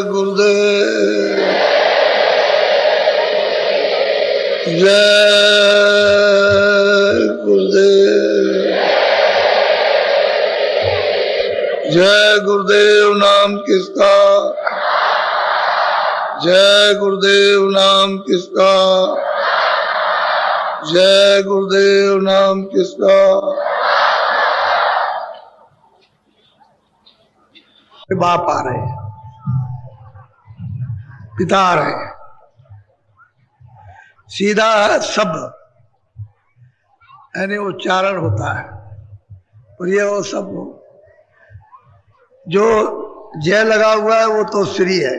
गुरुदेव जय गुरुदेव। जय गुरुदेव नाम किसका, जय गुरुदेव नाम किसका, जय गुरुदेव नाम किसका। बाप आ रहे, पिता आ रहे, सीधा शब्द यानी उच्चारण होता है। और ये वो सब जो जय लगा हुआ है वो तो श्री है,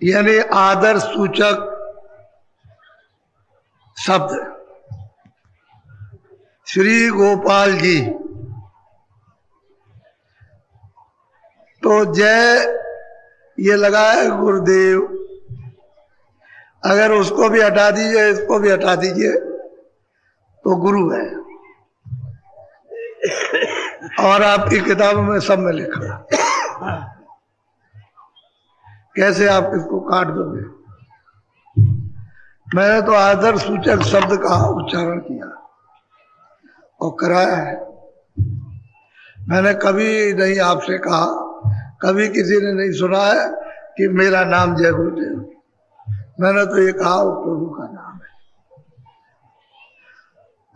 यानी आदर सूचक शब्द। श्री गोपाल जी, तो जय ये लगा है गुरुदेव। अगर उसको भी हटा दीजिए, इसको भी हटा दीजिए तो गुरु है। और आपकी किताबों में सब में लिखा, कैसे आप इसको काट दोगे। मैंने तो आदर सूचक शब्द का उच्चारण किया और कराया है। मैंने कभी नहीं आपसे कहा, कभी किसी ने नहीं सुना है कि मेरा नाम जय गुरुदेव। मैंने तो ये कहा वो प्रभु का नाम है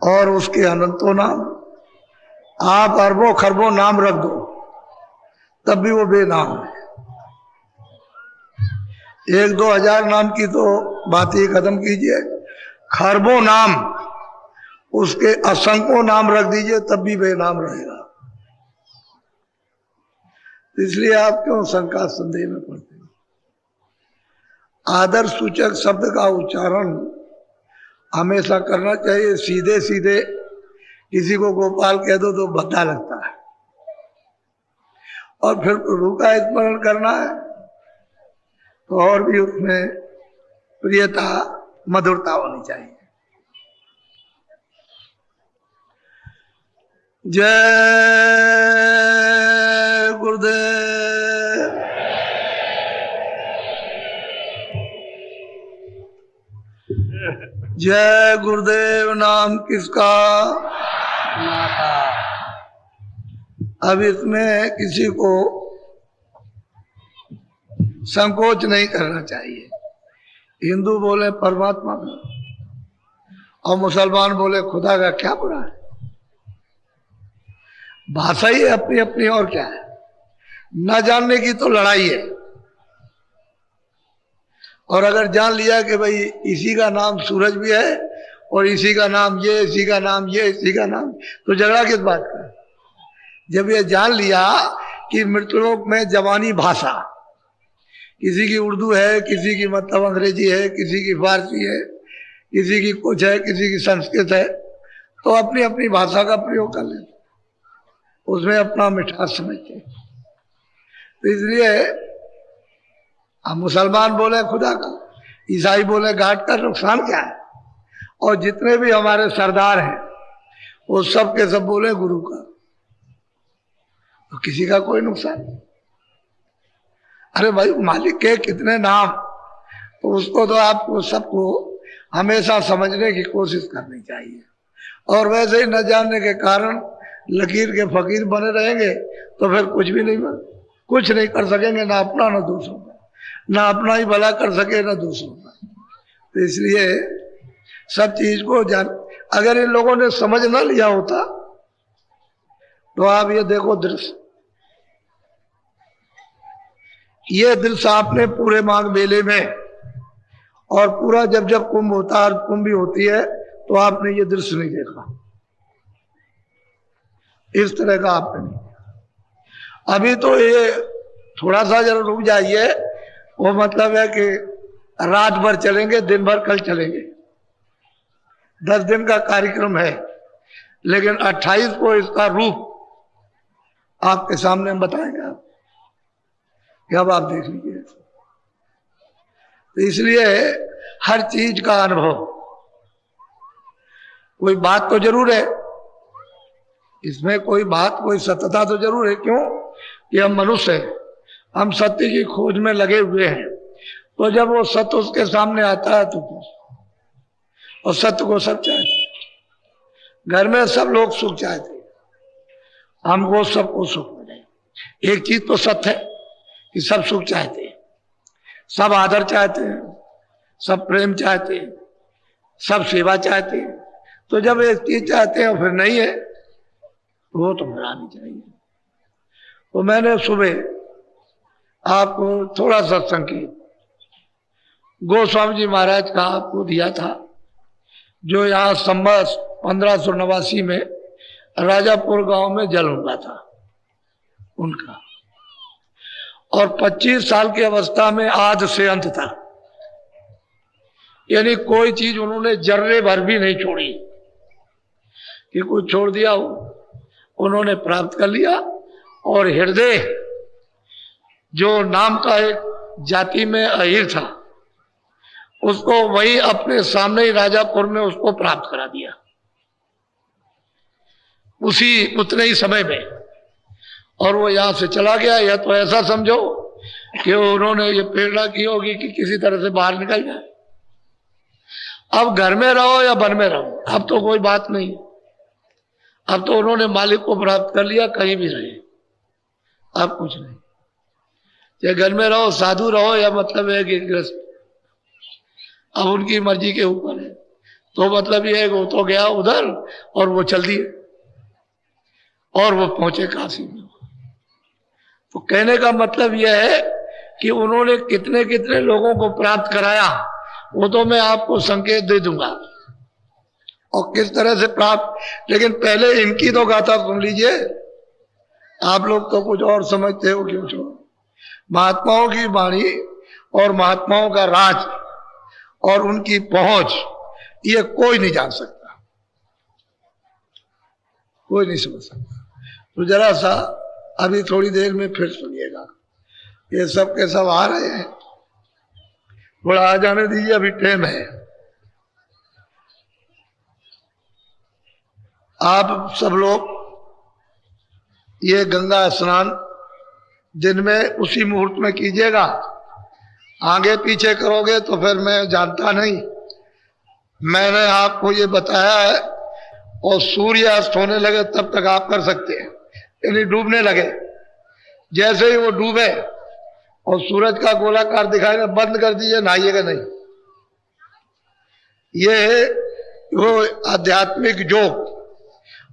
और उसके अनंतों नाम। आप अरबों खरबों नाम रख दो तब भी वो बेनाम है। 1-2 हजार नाम की तो बात ही खत्म कीजिए, खरबों नाम उसके असंख्यों नाम रख दीजिए तब भी बेनाम रहेगा। इसलिए आप क्यों शंका संदेह में पड़ते हैं। आदर सूचक शब्द का उच्चारण हमेशा करना चाहिए। सीधे सीधे किसी को गोपाल कह दो तो भद्दा लगता है, और फिर प्रभु का स्मरण करना है तो और भी उसमें प्रियता मधुरता होनी चाहिए। जय गुरुदेव। जय गुरुदेव नाम किसका, माता। अब इसमें किसी को संकोच नहीं करना चाहिए। हिंदू बोले परमात्मा का और मुसलमान बोले खुदा का, क्या बुरा है। भाषा ही अपनी अपनी, और क्या है। न जानने की तो लड़ाई है। और अगर जान लिया कि भाई इसी का नाम सूरज भी है और इसी का नाम ये, इसी का नाम ये, इसी का नाम, तो झगड़ा किस बात का। जब ये जान लिया कि मृतलोक में जवानी भाषा, किसी की उर्दू है, किसी की मतलब अंग्रेजी है, किसी की फारसी है, किसी की कुछ है, किसी की संस्कृत है, तो अपनी अपनी भाषा का प्रयोग कर लेते, उसमें अपना मिठास समझते। तो इसलिए हम मुसलमान बोले खुदा का, ईसाई बोले घाट का, नुकसान क्या है। और जितने भी हमारे सरदार हैं वो सब के सब बोले गुरु का, तो किसी का कोई नुकसान नहीं। अरे भाई मालिक के कितने नाम, तो उसको तो आपको सबको हमेशा समझने की कोशिश करनी चाहिए। और वैसे ही न जानने के कारण लकीर के फकीर बने रहेंगे तो फिर कुछ भी नहीं कुछ नहीं कर सकेंगे, ना अपना ना दूसरों का, ना अपना ही भला कर सके ना दूसरों का। तो इसलिए सब चीज को जान, अगर इन लोगों ने समझ ना लिया होता तो आप ये देखो दृश्य, ये दृश्य आपने पूरे माघ मेले में और पूरा जब जब कुंभ होता है, कुंभ भी होती है, तो आपने ये दृश्य नहीं देखा। इस तरह का आपने नहीं। अभी तो ये थोड़ा सा जरा रुक जाइए, वो मतलब है कि रात भर चलेंगे, दिन भर कल चलेंगे। 10 दिन का कार्यक्रम है, लेकिन 28 को इसका रूप आपके सामने हम बताएंगे। आप अब आप देख लीजिए। तो इसलिए हर चीज का अनुभव, कोई बात तो जरूर है इसमें कोई बात, कोई सत्यता तो जरूर है। क्यों कि हम मनुष्य हैं, हम सत्य की खोज में लगे हुए हैं। तो जब वो सत्य उसके सामने आता है तो और सत्य को सब चाहते, घर में सब लोग सुख चाहते, हमको सबको सुख मिले। एक चीज तो सत्य है कि सब सुख चाहते हैं, सब आदर चाहते हैं, सब प्रेम चाहते हैं, सब सेवा चाहते हैं। तो जब एक चीज चाहते हैं और फिर नहीं है तो वो तो मिलानी चाहिए। तो मैंने सुबह आपको थोड़ा सा संकेत गोस्वामी जी महाराज का आपको दिया था, जो यहाँ संवत 1589 में राजापुर गांव में जल हुआ था उनका, और 25 साल की अवस्था में आद से अंत तक, यानी कोई चीज उन्होंने जर्रे भर भी नहीं छोड़ी कि कुछ छोड़ दिया हो, उन्होंने प्राप्त कर लिया। और हृदय जो नाम का एक जाति में अहीर था, उसको वही अपने सामने ही राजापुर में उसको प्राप्त करा दिया उतने ही समय में, और वो यहां से चला गया। या तो ऐसा समझो कि उन्होंने ये प्रेरणा की होगी कि किसी तरह से बाहर निकल जाए। अब घर में रहो या वन में रहो, अब तो कोई बात नहीं है। अब तो उन्होंने मालिक को प्राप्त कर लिया, कहीं भी रहे, अब कुछ नहीं। चाहे घर में रहो, साधु रहो, या मतलब है कि ग्रस्त, अब उनकी मर्जी के ऊपर है। तो मतलब ये है कि वो तो गया उधर और वो चल दिए और वो पहुंचे काशी में। तो कहने का मतलब यह है कि उन्होंने कितने कितने लोगों को प्राप्त कराया, वो तो मैं आपको संकेत दे दूंगा और किस तरह से प्राप्त। लेकिन पहले इनकी तो गाथा सुन लीजिए। आप लोग तो कुछ और समझते हो, क्यों छोड़ो। महात्माओं की वाणी और महात्माओं का राज और उनकी पहुंच, ये कोई नहीं जान सकता, कोई नहीं समझ सकता। तो जरा सा अभी थोड़ी देर में फिर सुनिएगा। ये सब के सब आ रहे हैं, थोड़ा आ जाने दीजिए, अभी टाइम है। आप सब लोग ये गंगा स्नान दिन में उसी मुहूर्त में कीजिएगा। आगे पीछे करोगे तो फिर मैं जानता नहीं। मैंने आपको ये बताया है, और सूर्य अस्त होने लगे तब तक आप कर सकते हैं, यानी डूबने लगे। जैसे ही वो डूबे और सूरज का गोलाकार दिखाई दे, बंद कर दीजिए, नहाइएगा नहीं। ये वो आध्यात्मिक योग,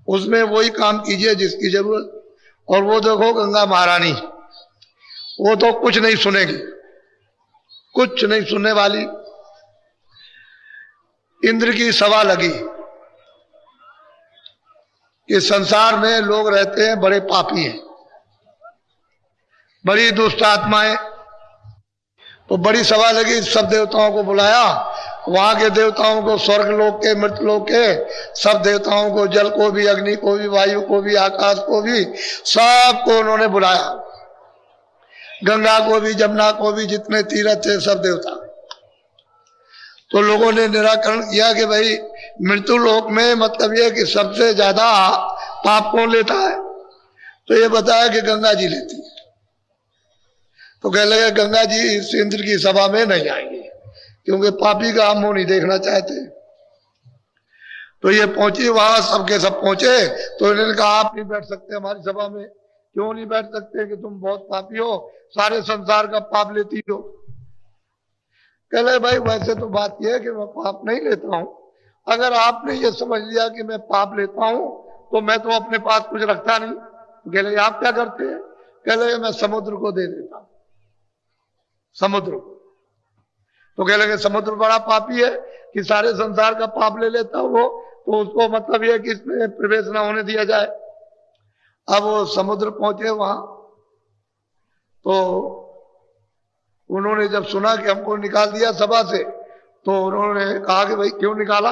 उसमें वही काम कीजिए जिसकी जरूरत। और वो देखो गंगा महारानी, वो तो कुछ नहीं सुनेगी, कुछ नहीं सुनने वाली। इंद्र की सभा लगी कि संसार में लोग रहते हैं बड़े पापी हैं, बड़ी दुष्ट आत्माएं। तो बड़ी सभा लगी, सब देवताओं को बुलाया, वहां के देवताओं को, स्वर्ग लोक के, मृत लोक के सब देवताओं को, जल को भी, अग्नि को भी, वायु को भी, आकाश को भी, सबको उन्होंने बुलाया। गंगा को भी, जमुना को भी, जितने तीर्थ थे सब देवता। तो लोगों ने निराकरण किया कि भाई मृत्यु लोक में मतलब ये कि सबसे ज्यादा पाप कौन लेता है। तो ये बताया कि गंगा जी लेती है। तो कह लगे गंगा जी इस इंद्र की सभा में नहीं आएंगे, क्योंकि पापी का हम मुंह नहीं देखना चाहते। तो ये पहुंची वहां, सबके सब पहुंचे। तो इन्होंने कहा आप नहीं बैठ सकते हमारी सभा में। क्यों नहीं बैठ सकते? कि तुम बहुत पापी हो, सारे संसार का पाप लेती हो। कह रहे भाई वैसे तो बात यह है कि मैं पाप नहीं लेता हूं। अगर आपने ये समझ लिया कि मैं पाप लेता हूं तो मैं तो अपने पास कुछ रखता नहीं। कह रहे आप क्या करते हैं? कह रहे मैं समुद्र को दे देता हूं, समुद्र को। तो कह लगे समुद्र बड़ा पापी है कि सारे संसार का पाप ले लेता हो वो, तो उसको मतलब यह कि इसमें प्रवेश ना होने दिया जाए। अब वो समुद्र पहुंचे वहां, तो उन्होंने जब सुना कि हमको निकाल दिया सभा से, तो उन्होंने कहा कि भाई क्यों निकाला?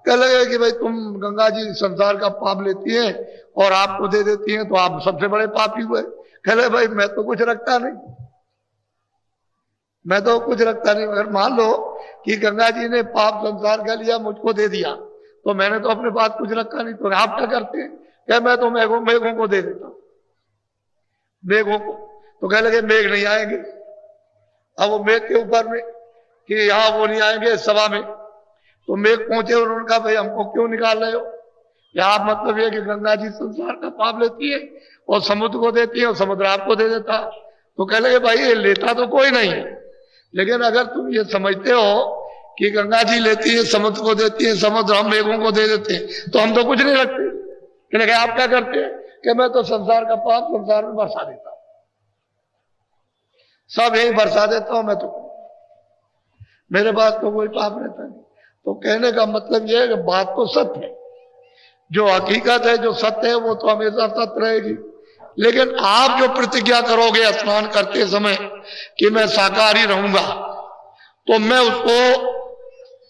कह लगे कि भाई तुम गंगा जी संसार का पाप लेती हैं और आपको दे देती हैं, तो आप सबसे बड़े पापी हुए। कह लगे भाई मैं तो कुछ रखता नहीं, मैं तो कुछ रखता नहीं। अगर मान लो कि गंगा जी ने पाप संसार का लिया, मुझको दे दिया, तो मैंने तो अपने पास कुछ रखा नहीं। तो आप क्या करते हैं? क्या मैं तो मेघों को दे देता हूं, मेघों को। तो कह लगे मेघ नहीं आएंगे। अब वो मेघ के ऊपर में कि यहां वो नहीं आएंगे सभा में, तो मेघ पहुंचे और उन्होंने कहा भाई हमको क्यों निकाल रहे हो, यहां मतलब ये कि गंगा जी संसार का पाप लेती है और समुद्र को देती है और समुद्र आपको दे देता। तो कह लगे भाई ये लेता तो कोई नहीं है, लेकिन अगर तुम ये समझते हो कि गंगा जी लेती है समुद्र को देती है, समुद्र हम मेघों को दे देते हैं, तो हम तो कुछ नहीं रखते। कह लगे आप क्या करते हैं कि मैं तो संसार का पाप संसार में बरसा देता हूं, सब यही बरसा देता हूं, मैं तो मेरे पास तो कोई पाप रहता नहीं। तो कहने का मतलब यह है कि बात तो सत्य है, जो हकीकत है जो सत्य है वो तो हमेशा सत्य रहेगी। लेकिन आप जो प्रतिज्ञा करोगे स्नान करते समय कि मैं शाकाहारी रहूंगा, तो मैं उसको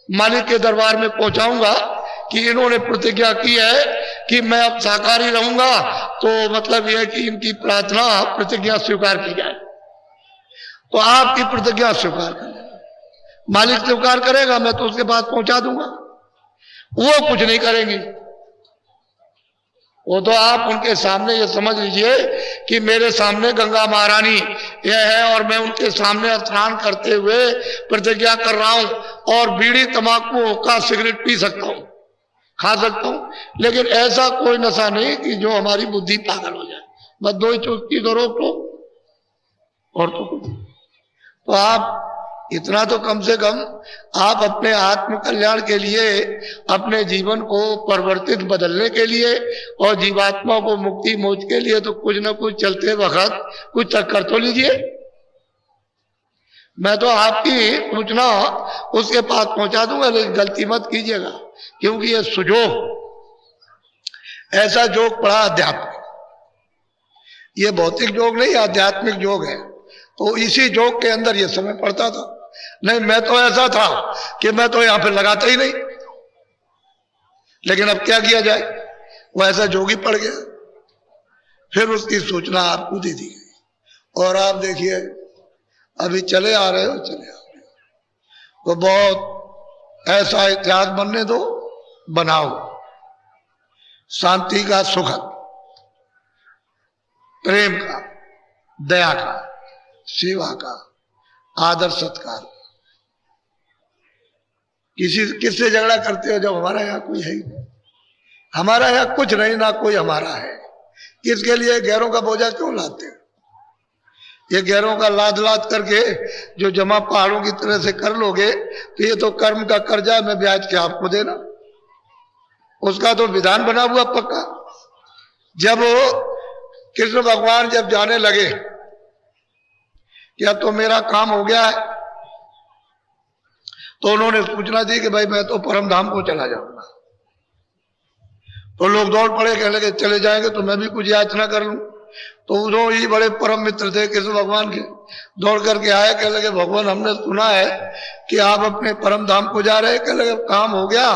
मालिक के दरबार में पहुंचाऊंगा कि इन्होंने प्रतिज्ञा की है कि मैं अब शाकाहारी रहूंगा, तो मतलब यह कि इनकी प्रार्थना प्रतिज्ञा स्वीकार की जाए। तो आपकी प्रतिज्ञा स्वीकार कर, मालिक स्वीकार करेगा, मैं तो उसके पास पहुंचा दूंगा। वो कुछ नहीं करेंगे, वो तो आप उनके सामने ये समझ लीजिए कि मेरे सामने गंगा महारानी यह है और मैं उनके सामने स्नान करते हुए प्रतिज्ञा कर रहा हूं और बीड़ी तंबाकू का सिगरेट पी सकता हूं, खा सकता हूं, लेकिन ऐसा कोई नशा नहीं कि जो हमारी बुद्धि पागल हो जाए। बस दो ही चुटकी तो रोक लो और तो कुछ। तो आप इतना तो कम से कम आप अपने आत्म कल्याण के लिए, अपने जीवन को परिवर्तित बदलने के लिए और जीवात्मा को मुक्ति मोक्ष के लिए तो कुछ न कुछ चलते वक्त कुछ कर तो लीजिए। मैं तो आपकी सूचना उसके पास पहुंचा दूंगा, लेकिन गलती मत कीजिएगा, क्योंकि ये सुजोग ऐसा जोग पड़ा अध्यात्म, ये भौतिक जोग नहीं आध्यात्मिक जोग है। तो इसी जोग के अंदर ये समय पड़ता था। नहीं मैं तो ऐसा था कि मैं तो यहां पे लगाता ही नहीं, लेकिन अब क्या किया जाए, वो ऐसा जोगी पड़ गया। फिर उसकी सूचना आपको दे दी गई और आप देखिए अभी चले आ रहे हो, चले आ रहे हो। तो बहुत ऐसा इतिहास बनने दो, बनाओ, शांति का, सुखद, प्रेम का, दया का, सेवा का, आदर सत्कार। किससे झगड़ा करते हो जब हमारा यहाँ कोई है ही नहीं, हमारा यहाँ कुछ नहीं, ना कोई हमारा है। किसके लिए गैरों का बोझा क्यों लाते हो? ये गैरों का लाद लाद करके जो जमा पहाड़ों की तरह से कर लोगे तो ये तो कर्म का कर्जा है, मैं ब्याज के आपको देना, उसका तो विधान बना हुआ पक्का। जब कृष्ण भगवान जब जाने लगे कि अब तो मेरा काम हो गया है, तो उन्होंने सूचना दी कि भाई मैं तो परम धाम को चला जाऊंगा। तो लोग दौड़ पड़े, कहने लगे चले जाएंगे तो मैं भी कुछ याचना कर लूं। तो उन्होंने ही बड़े परम मित्र थे कृष्ण भगवान के, दौड़ करके आए, कहने लगे भगवान हमने सुना है कि आप अपने परम धाम को जा रहे हैं। कहने लगे काम हो गया,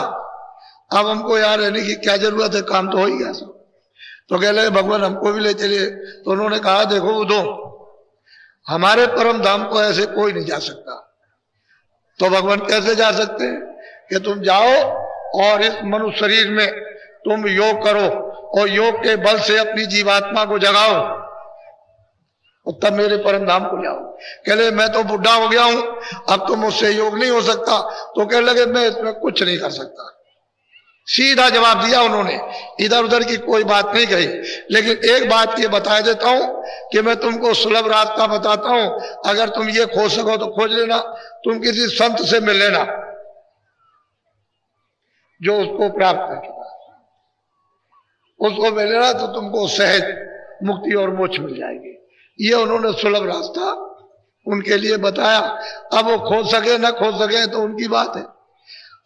अब हमको यहाँ रहने की क्या जरूरत है, काम तो हो ही गया सब। तो कहने लगे भगवान हमको भी ले चलिए। तो उन्होंने कहा देखो उदो, हमारे परम धाम को ऐसे कोई नहीं जा सकता। तो भगवान कैसे जा सकते हैं कि तुम जाओ और इस मनुष्य शरीर में तुम योग करो और योग के बल से अपनी जीवात्मा को जगाओ और तब मेरे परम धाम को जाओ। कह लगे मैं तो बुढ़ा हो गया हूं, अब तो मुझसे योग नहीं हो सकता। तो कह लगे मैं इसमें कुछ नहीं कर सकता। सीधा जवाब दिया उन्होंने, इधर उधर की कोई बात नहीं कही। लेकिन एक बात ये बता देता हूं कि मैं तुमको सुलभ रास्ता बताता हूं, अगर तुम ये खोज सको तो खोज लेना। तुम किसी संत से मिल लेना जो उसको प्राप्त कर चुका, उसको मिल लेना तो तुमको सहज मुक्ति और मोक्ष मिल जाएगी। ये उन्होंने सुलभ रास्ता उनके लिए बताया। अब वो खोज सके ना खोज सके तो उनकी बात है।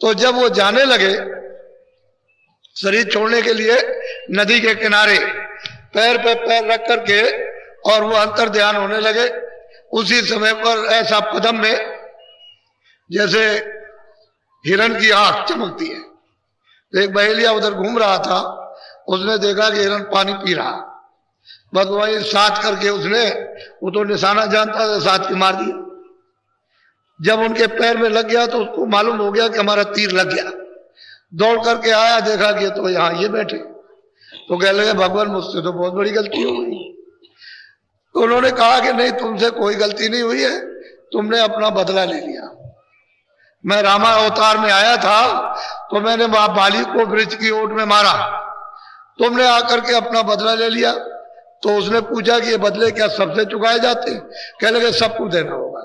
तो जब वो जाने लगे शरीर छोड़ने के लिए नदी के किनारे पैर पे पैर रख करके और वो अंतर ध्यान होने लगे, उसी समय पर ऐसा पदम में जैसे हिरण की आंख चमकती है। तो एक बहेलिया उधर घूम रहा था, उसने देखा कि हिरण पानी पी रहा, बस वही साथ करके उसने, वो तो निशाना जानता था, साथ के मार दिया। जब उनके पैर में लग गया तो उसको मालूम हो गया कि हमारा तीर लग गया। दौड़ करके आया, देखा कि तो यहाँ ये बैठे। तो कह लगे भगवान मुझसे तो बहुत बड़ी गलती हो गई। तो उन्होंने कहा कि नहीं, तुमसे कोई गलती नहीं हुई है, तुमने अपना बदला ले लिया। मैं रामा अवतार में आया था तो मैंने वहां बाली को वृक्ष की ओट में मारा, तुमने आकर के अपना बदला ले लिया। तो उसने पूछा कि ये बदले क्या सबसे चुकाए जाते हैं? कह लगे सबको देना होगा।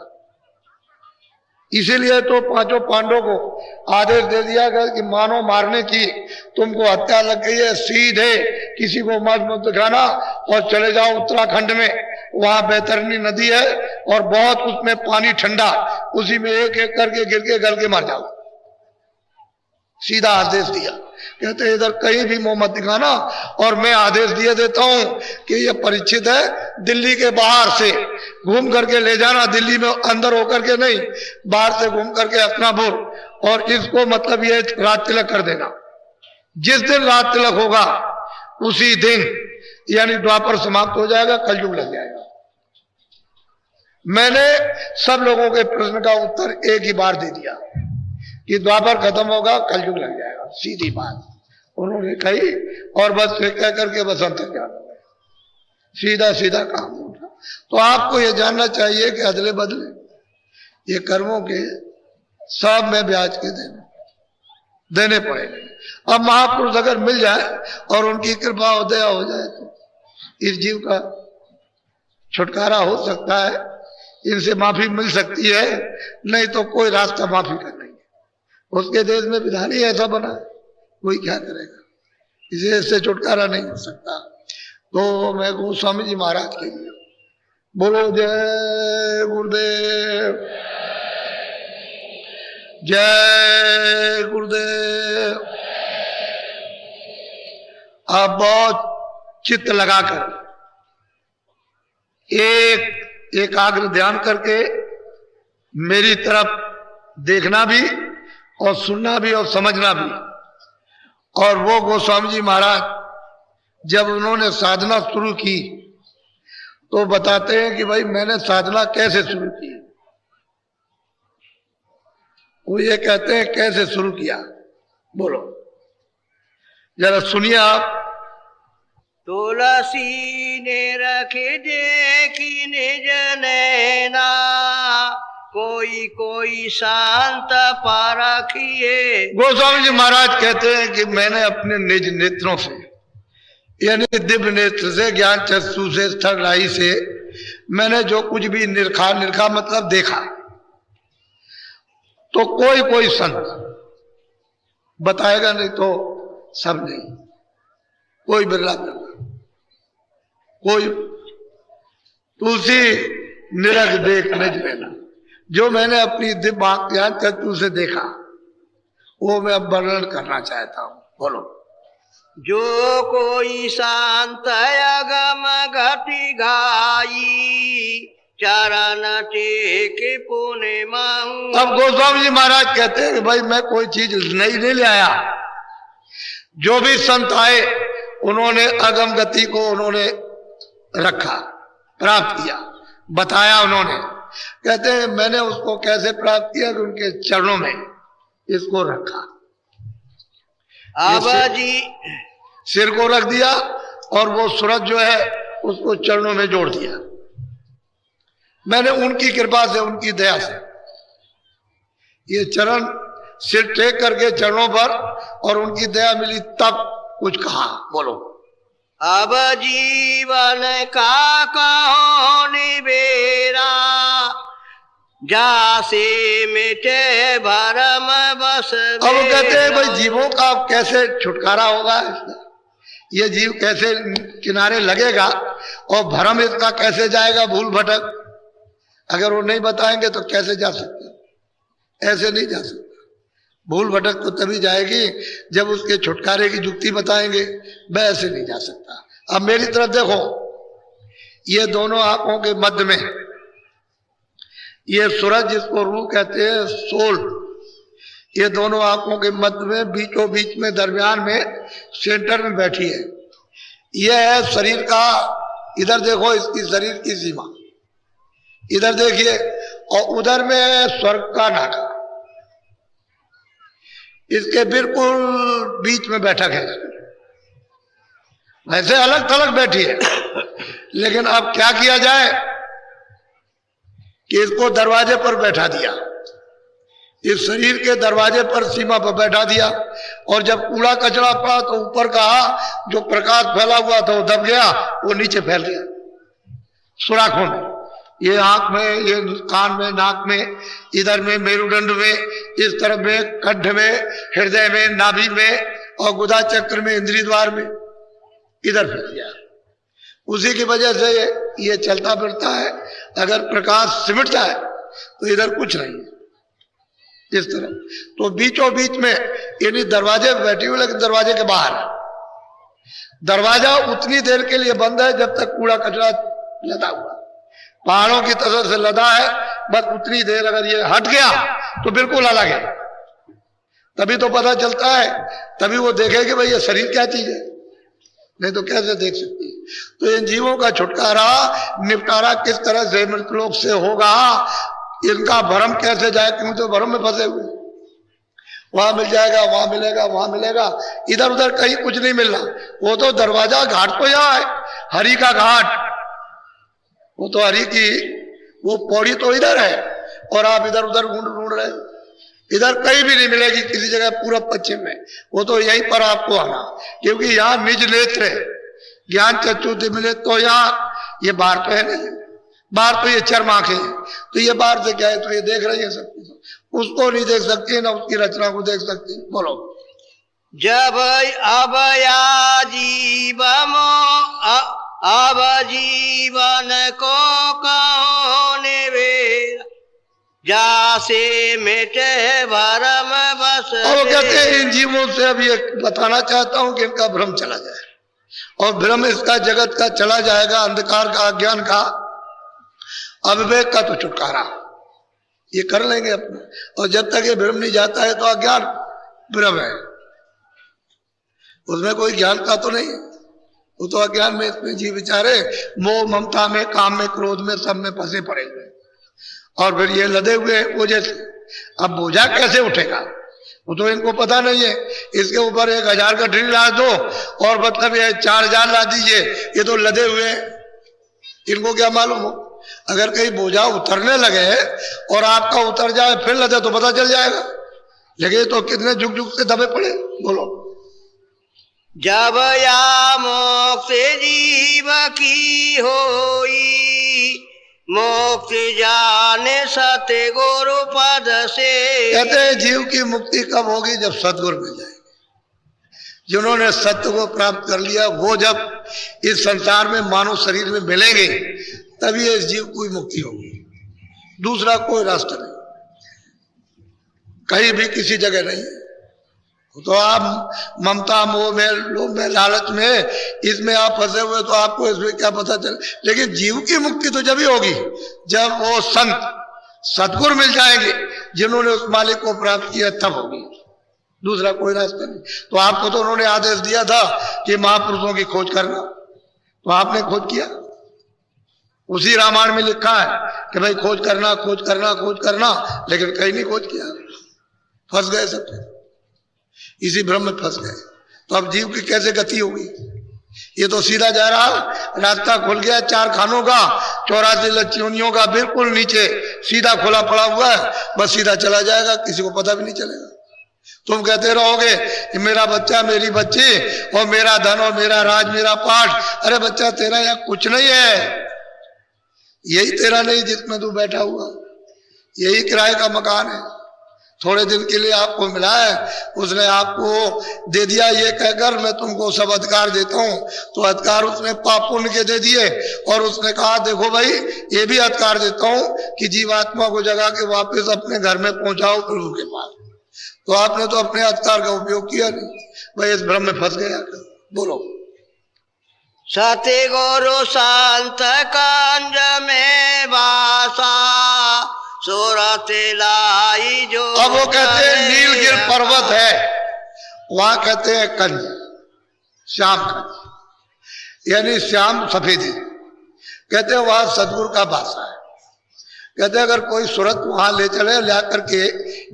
इसीलिए तो पांचों पांडवों को आदेश दे दिया गया कि मानो मारने की तुमको हत्या लग गई है, सीधे किसी को मत दिखाना और चले जाओ उत्तराखंड में, वहां बैतरनी नदी है और बहुत उसमें पानी ठंडा, उसी में एक एक करके गिर के गल के मर जाओ। सीधा आदेश दिया। कहते इधर कहीं भी मुंह मत दिखाना, और मैं आदेश दिए देता हूं कि ये परीक्षित है, दिल्ली के बाहर से घूम करके ले जाना, दिल्ली में अंदर होकर के नहीं, बाहर से घूम करके हस्तिनापुर, और इसको मतलब ये रात तिलक कर देना। जिस दिन रात तिलक होगा उसी दिन यानी द्वापर समाप्त हो जाएगा, कलयुग लग जाएगा। मैंने सब लोगों के प्रश्न का उत्तर एक ही बार दे दिया कि द्वापर खत्म होगा, कलयुग लग जाएगा, सीधी बात उन्होंने कही। और बस कह करके बस अंतर्ज्ञान हो गए, सीधा सीधा काम होगा। तो आपको यह जानना चाहिए कि अदले बदले ये कर्मों के सब में ब्याज के देने पड़ेंगे। अब महापुरुष अगर मिल जाए और उनकी कृपा हो दया हो जाए तो इस जीव का छुटकारा हो सकता है, इनसे माफी मिल सकती है, नहीं तो कोई रास्ता माफी का नहीं है। उसके देश में विधान ही ऐसा बना है, कोई क्या करेगा, इसे इससे छुटकारा नहीं हो सकता। तो मैं गोस्वामी जी महाराज के लिए बोलो जय गुरुदेव, जय गुरुदेव। आप बहुत चित्त लगाकर एकाग्र ध्यान करके मेरी तरफ देखना भी और सुनना भी और समझना भी। और वो गोस्वामी जी महाराज जब उन्होंने साधना शुरू की तो बताते हैं कि भाई मैंने साधना कैसे शुरू की। वो ये कहते हैं कैसे शुरू किया, बोलो जरा सुनिए आप। तुलसी ने रखे देखी निज नैना, कोई कोई शांत पारखिए। गोस्वामी जी महाराज कहते हैं कि मैंने अपने निज नेत्रों से यानी दिव्य नेत्र से, ज्ञान चक्षु से, स्थल राही से मैंने जो कुछ भी निरखा मतलब देखा। तो कोई कोई संत बताएगा, नहीं तो सब नहीं, कोई बिरला बिरला, कोई तुलसी निरख देख निज लेना। जो मैंने अपनी दिव्य ज्ञान चक्षु से देखा वो मैं अब वर्णन करना चाहता हूं, बोलो। जो कोई शांत अगम घटी घाई, चरण टेके पुण्य माहू। अब गोस्वामी जी महाराज कहते हैं कि भाई मैं कोई चीज नहीं ले आया। जो भी संत आए उन्होंने अगम गति को उन्होंने रखा, प्राप्त किया, बताया उन्होंने। कहते हैं मैंने उसको कैसे प्राप्त किया कि उनके चरणों में इसको रखा, आबाजी सिर को रख दिया और वो सूरज जो है उसको चरणों में जोड़ दिया। मैंने उनकी कृपा से, उनकी दया से ये चरण सिर टेक करके चरणों पर और उनकी दया मिली तब कुछ कहा, बोलो। अब जीवन का कहो निबेरा, जासे मिटे भरम बस। अब कहते हैं भाई जीवों का अब कैसे छुटकारा होगा, ये जीव कैसे किनारे लगेगा और भरम इसका कैसे जाएगा, भूल भटक। अगर वो नहीं बताएंगे तो कैसे जा सकते, ऐसे नहीं जा सकते। भूल भटक तो तभी जाएगी जब उसके छुटकारे की युक्ति बताएंगे, वह ऐसे नहीं जा सकता। अब मेरी तरफ देखो, ये दोनों आंखों के मध्य में ये सूरज जिसको रू कहते हैं, सोल, ये दोनों आंखों के मध्य में बीचों बीच में दरमियान में सेंटर में बैठी है। यह है शरीर का, इधर देखो इसकी शरीर की सीमा, इधर देखिए, और उधर में है स्वर्ग का नाका, इसके बिल्कुल बीच में बैठक है। वैसे अलग थलग बैठी है, लेकिन अब क्या किया जाए कि इसको दरवाजे पर बैठा दिया, इस शरीर के दरवाजे पर सीमा पर बैठा दिया। और जब कूड़ा कचरा पड़ा तो ऊपर का जो प्रकाश फैला हुआ था वो दब गया, वो नीचे फैल गया सुराखों में, ये आंख में, ये कान में, नाक में, इधर में मेरुदंड में, इस तरफ में कंठ में, हृदय में, नाभि में और गुदा चक्र में, इंद्रिय द्वार में, इधर फैल गया। उसी की वजह से ये चलता फिरता है। अगर प्रकाश सिमट जाए तो इधर कुछ नहीं है, इस तरह। तो बीचों बीच में यानी दरवाजे पे बैठी हुई, लेकिन दरवाजे के बाहर। दरवाजा उतनी देर के लिए बंद है जब तक कूड़ा कचरा लदा हुआ, पहाड़ों की तरह से लदा है, बस उतनी देर। अगर ये हट गया तो बिल्कुल अलग है, तभी तो पता चलता है, तभी वो देखे कि भाई ये शरीर क्या चीज है, नहीं तो कैसे देख सकती है। तो इन जीवों का छुटकारा, निपटारा किस तरह से मृतलोक से होगा, इनका भ्रम कैसे जाए, क्योंकि तो भ्रम में फंसे हुए, वहां मिल जाएगा, वहां मिलेगा, वहां मिलेगा, इधर उधर कहीं कुछ नहीं मिल रहा। वो तो दरवाजा, घाट तो यहाँ है, हरि का घाट, वो तो हरि की वो पौड़ी तो इधर है, और आप इधर उधर ढूंढ रहे हो। इधर कहीं भी नहीं मिलेगी किसी जगह, पूरब पश्चिम में। वो तो यहीं पर आपको आना, क्योंकि यहाँ निज नेत्र ज्ञान चक्षुति मिले तो यहाँ, ये बाहर तो है नहीं, बाहर तो ये चर्म आंखें हैं, तो ये बाहर से क्या है, तो ये देख रही है सब कुछ, उसको नहीं देख सकती ना उसकी रचना को देख सकती। बोलो। जब अब अब जीवन को कहो निबेरा, जासे मिटे भरम बस। और वो कहते हैं इन जीवों से अब ये बताना चाहता हूं कि इनका भ्रम चला जाए, और भ्रम इसका जगत का चला जाएगा, अंधकार का, अज्ञान का, अविवेक का तो छुटकारा ये कर लेंगे अपना। और जब तक ये भ्रम नहीं जाता है तो अज्ञान भ्रम है, उसमें कोई ज्ञान का तो नहीं, वो तो अज्ञान में इसमें जीव बेचारे मोह ममता में, काम में, क्रोध में, सब में फंसे पड़े हुए, और फिर ये लदे हुए बोझे से। अब बोझा कैसे उठेगा वो तो इनको पता नहीं है। इसके ऊपर 1000 का ड्रिल ला दो और मतलब ये 4000 ला दीजिए, ये तो लदे हुए, इनको क्या मालूम हो। अगर कहीं बोझा उतरने लगे और आपका उतर जाए फिर लदे तो पता चल जाएगा, लेकिन तो कितने झुक झुक से दबे पड़े। बोलो। जब या मोक्ष जीव की होई, मोक्ष जाने सत्य गुरु पद से। कहते हैं जीव की मुक्ति कब होगी, जब सतगुरु मिल जाएंगे। जिन्होंने सत्य को प्राप्त कर लिया वो जब इस संसार में मानव शरीर में मिलेंगे तभी इस जीव की मुक्ति होगी, दूसरा कोई रास्ता नहीं, कहीं भी किसी जगह नहीं। तो आप ममता, मोह में, लोभ में, लालच में, इसमें आप फंसे हुए तो आपको इसमें क्या पता चले। लेकिन जीव की मुक्ति तो जब ही होगी जब वो संत सतगुरु मिल जाएंगे जिन्होंने उस मालिक को प्राप्त किया, तब होगी, दूसरा कोई रास्ता नहीं। तो आपको तो उन्होंने आदेश दिया था कि महापुरुषों की खोज करना, तो आपने खोज किया। उसी रामायण में लिखा है कि भाई खोज करना, खोज करना, खोज करना, लेकिन कहीं नहीं खोज किया, फंस गए सब, इसी भ्रम में फंस गए। तो अब जीव की कैसे गति होगी, ये तो सीधा जा रहा, रास्ता खुल गया 4 खानों का, 84 लक्ष्योनियों का, बिल्कुल नीचे सीधा खुला पड़ा हुआ है, बस सीधा चला जाएगा, किसी को पता भी नहीं चलेगा। तुम कहते रहोगे कि मेरा बच्चा, मेरी बच्ची, और मेरा धन, और मेरा राज, मेरा पाठ। अरे बच्चा तेरा यहाँ कुछ नहीं है, यही तेरा नहीं जिसमें तू बैठा हुआ, यही किराए का मकान है, थोड़े दिन के लिए आपको मिला है, उसने आपको दे दिया ये कहकर मैं तुमको सब अधिकार देता हूं। तो अधिकार उसने पाप पुण्य के दे दिए, और उसने कहा देखो भाई ये भी अधिकार देता हूं कि जीवात्मा को जगा के वापस अपने घर में पहुंचाओ प्रभु के पास। तो आपने तो अपने अधिकार का उपयोग किया नहीं, भाई इस भ्रम में फंस गया। बोलो। सत्य गुरु संत कंज में वासा, सूरत लाई जो। अब वो कहते हैं नीलगिर पर्वत है, वहां कहते हैं कंज, श्याम कंज, यानी श्याम सफेदी। कहते हैं वहां सतगुरु का वासा है। कहते हैं अगर कोई सूरत वहां ले चले, ला करके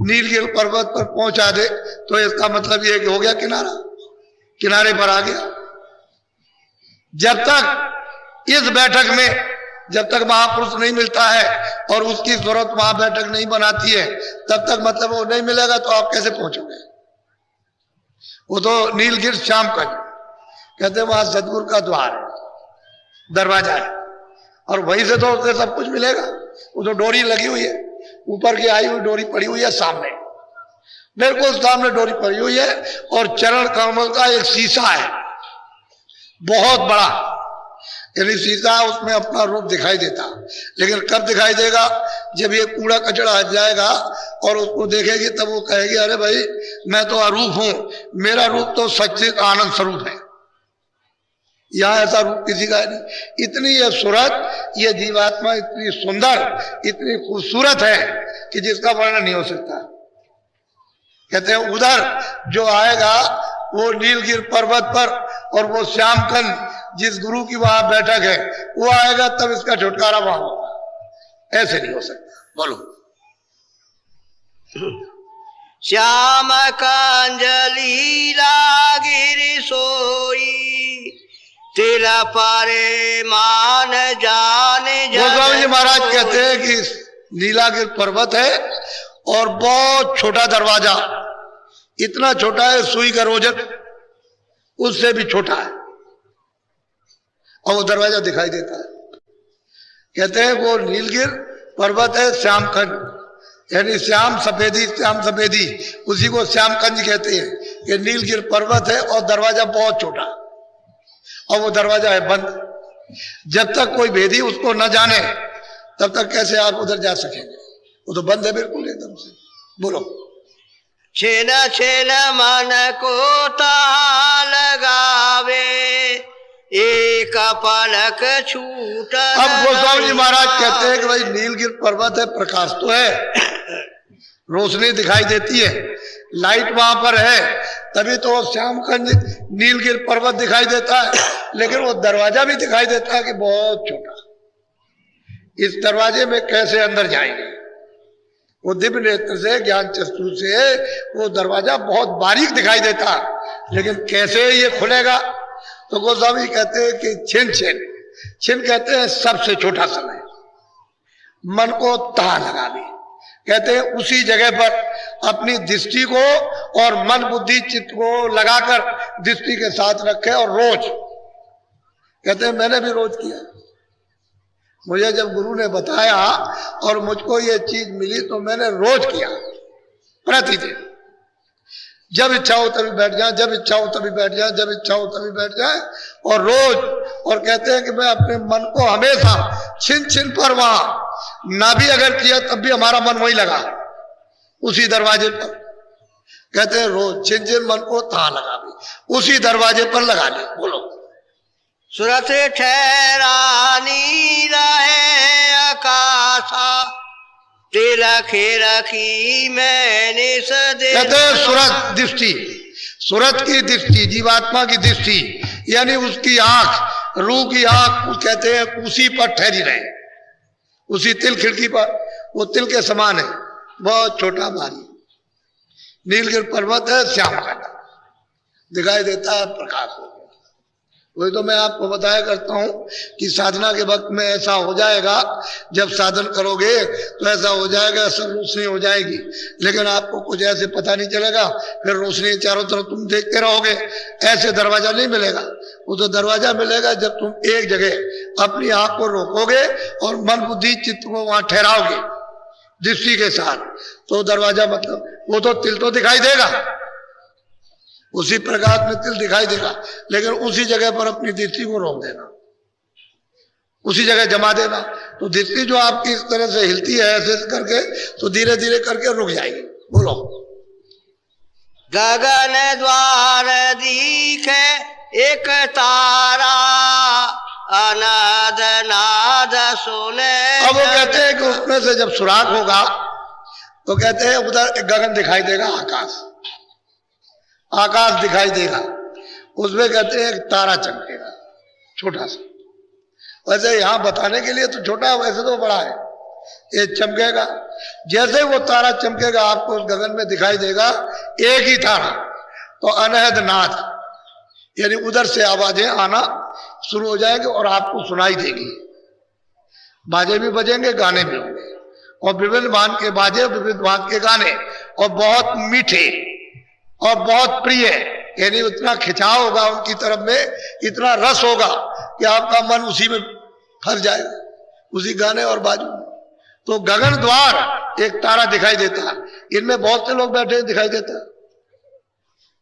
नीलगिर पर्वत पर पहुंचा दे, तो इसका मतलब ये कि हो गया किनारा, किनारे पर आ गया। जब तक इस बैठक में, जब तक महापुरुष नहीं मिलता है और उसकी जरूरत वहां बैठक नहीं बनाती है, तब तक मतलब वो नहीं मिलेगा तो आप कैसे पहुंचोगे? वो तो नीलगिर श्याम का कहते हैं वहां सदगुरु का द्वार है, दरवाजा है, और वहीं से तो उसे सब कुछ मिलेगा। वो तो डोरी लगी हुई है, ऊपर की आई हुई डोरी पड़ी हुई है सामने, बिल्कुल सामने डोरी पड़ी हुई है, और चरण कमल का एक शीशा है बहुत बड़ा, यानी शीशा उसमें अपना रूप दिखाई देता। लेकिन कब दिखाई देगा? जब ये कूड़ा कचरा हट जाएगा और उसको देखेगी तब वो कहेगी अरे भाई मैं तो अरूप हूं, मेरा रूप तो सच्चित आनंद स्वरूप है। यहां ऐसा रूप किसी का नहीं। इतनी ये सूरत, ये जीवात्मा इतनी सुंदर, इतनी खूबसूरत है कि जिसका वर्णन नहीं हो सकता। कहते हैं उधर जो आएगा वो नीलगिर पर्वत पर, और वो श्यामकंद जिस गुरु की वहां बैठक है वो आएगा, तब इसका छुटकारा वहां होगा। ऐसे नहीं हो सकता। बोलो। श्याम कंजलीला गिर सोई, तेरा पारे मान जाने गोस्वामी जी महाराज कहते हैं कि नीलागिर पर्वत है और बहुत छोटा दरवाजा, इतना छोटा है सुई का रोजक, उससे भी छोटा है, और वो दरवाजा दिखाई देता है। कहते हैं वो नीलगिर पर्वत है श्यामकंज, यानी श्याम सफेदी, श्याम सफेदी, उसी को श्यामकंज कहते हैं। ये नीलगिर पर्वत है और दरवाजा बहुत छोटा, और वो दरवाजा है बंद। जब तक कोई भेदी उसको न जाने तब तक कैसे आप उधर जा सकेंगे? वो तो बंद है बिल्कुल एकदम से। बोलो। छेन छेन मन को ताहा लगावे, एक पलक छूट। अब गोस्वामी जी महाराज कहते हैं कि भाई नीलगिर पर्वत है, प्रकाश तो है, रोशनी दिखाई देती है, लाइट वहां पर है, तभी तो श्यामकंज नीलगिर पर्वत दिखाई देता है। लेकिन वो दरवाजा भी दिखाई देता है कि बहुत छोटा। इस दरवाजे में कैसे अंदर जाएंगे? वो दिव्य नेत्र से, ज्ञान चक्षु से वो दरवाजा बहुत बारीक दिखाई देता, लेकिन कैसे ये खुलेगा? तो गोस्वामी कहते हैं कि छिन छिन, छिन कहते हैं सबसे छोटा समय, मन को ता लगा दी। कहते हैं उसी जगह पर अपनी दृष्टि को और मन बुद्धि चित्त को लगाकर दृष्टि के साथ रखे, और रोज, कहते हैं मैंने भी रोज किया। मुझे जब गुरु ने बताया और मुझको ये चीज मिली तो मैंने रोज किया, प्रतिदिन। जब इच्छा हो तभी बैठ जाए, जब इच्छा हो तभी बैठ जाए, जब इच्छा हो तभी बैठ जाए, और रोज। और कहते हैं कि मैं अपने मन को हमेशा छिन छिन पर वहां ना भी अगर किया तब भी हमारा मन वही लगा, उसी दरवाजे पर। कहते हैं रोज छिन छिन मन को ता लगा भी, उसी दरवाजे पर लगा ले। बोलो। सुरत ठहरानी रहे आकाशा, तिलखे रखी मैंने सदे। कहते हैं सूरत दृष्टि, सूरत की दृष्टि, जीवात्मा की दृष्टि, यानी उसकी आंख, रूह की आंख, कहते हैं उसी पर ठहरी रहे, उसी तिल खिड़की पर। वो तिल के समान है, बहुत छोटा भारी। नीलगिर पर्वत है, श्यामकंज दिखाई देता है, प्रकाश हो गया। वही तो मैं आपको बताया करता हूं कि साधना के वक्त में ऐसा हो जाएगा, जब साधन करोगे तो ऐसा हो जाएगा, सब रोशनी हो जाएगी, लेकिन आपको कुछ ऐसे पता नहीं चलेगा। फिर रोशनी चारों तरफ तुम देखते रहोगे, ऐसे दरवाजा नहीं मिलेगा। वो तो दरवाजा मिलेगा जब तुम एक जगह अपनी आंख को रोकोगे और मन बुद्धि चित्त को वहां ठहराओगे दृष्टि के साथ, तो दरवाजा मतलब वो तो तिल तो दिखाई देगा, उसी प्रकाश में तिल दिखाई देगा, लेकिन उसी जगह पर अपनी दृष्टि को रोक देना, उसी जगह जमा देना। तो दृष्टि जो आपकी इस तरह से हिलती है ऐसे करके, तो धीरे धीरे करके रुक जाएगी। बोलो। गगन द्वार दिखे एक तारा, अनाद नाद सुने। अब वो कहते हैं कि उसमें से जब सुराग होगा तो कहते हैं उधर गगन दिखाई देगा, आकाश, आकाश दिखाई देगा, उसमें कहते हैं एक तारा चमकेगा, छोटा सा। वैसे यहां बताने के लिए तो छोटा है, वैसे तो बड़ा है। ये चमकेगा, जैसे वो तारा चमकेगा आपको उस गगन में दिखाई देगा एक ही तारा, तो अनहद नाद, यानी उधर से आवाजें आना शुरू हो जाएंगे और आपको सुनाई देगी। बाजे भी बजेंगे, गाने भी होंगे, और विभिन्न भांत के बाजे, विभिन्न भांत के गाने, और बहुत मीठे और बहुत प्रिय, यानी उतना खिंचाव होगा उनकी तरफ में, इतना रस होगा कि आपका मन उसी में फंस जाएगा, उसी गाने और बाजू में। तो गगन द्वार एक तारा दिखाई देता है, इनमें बहुत से लोग बैठे दिखाई देता है,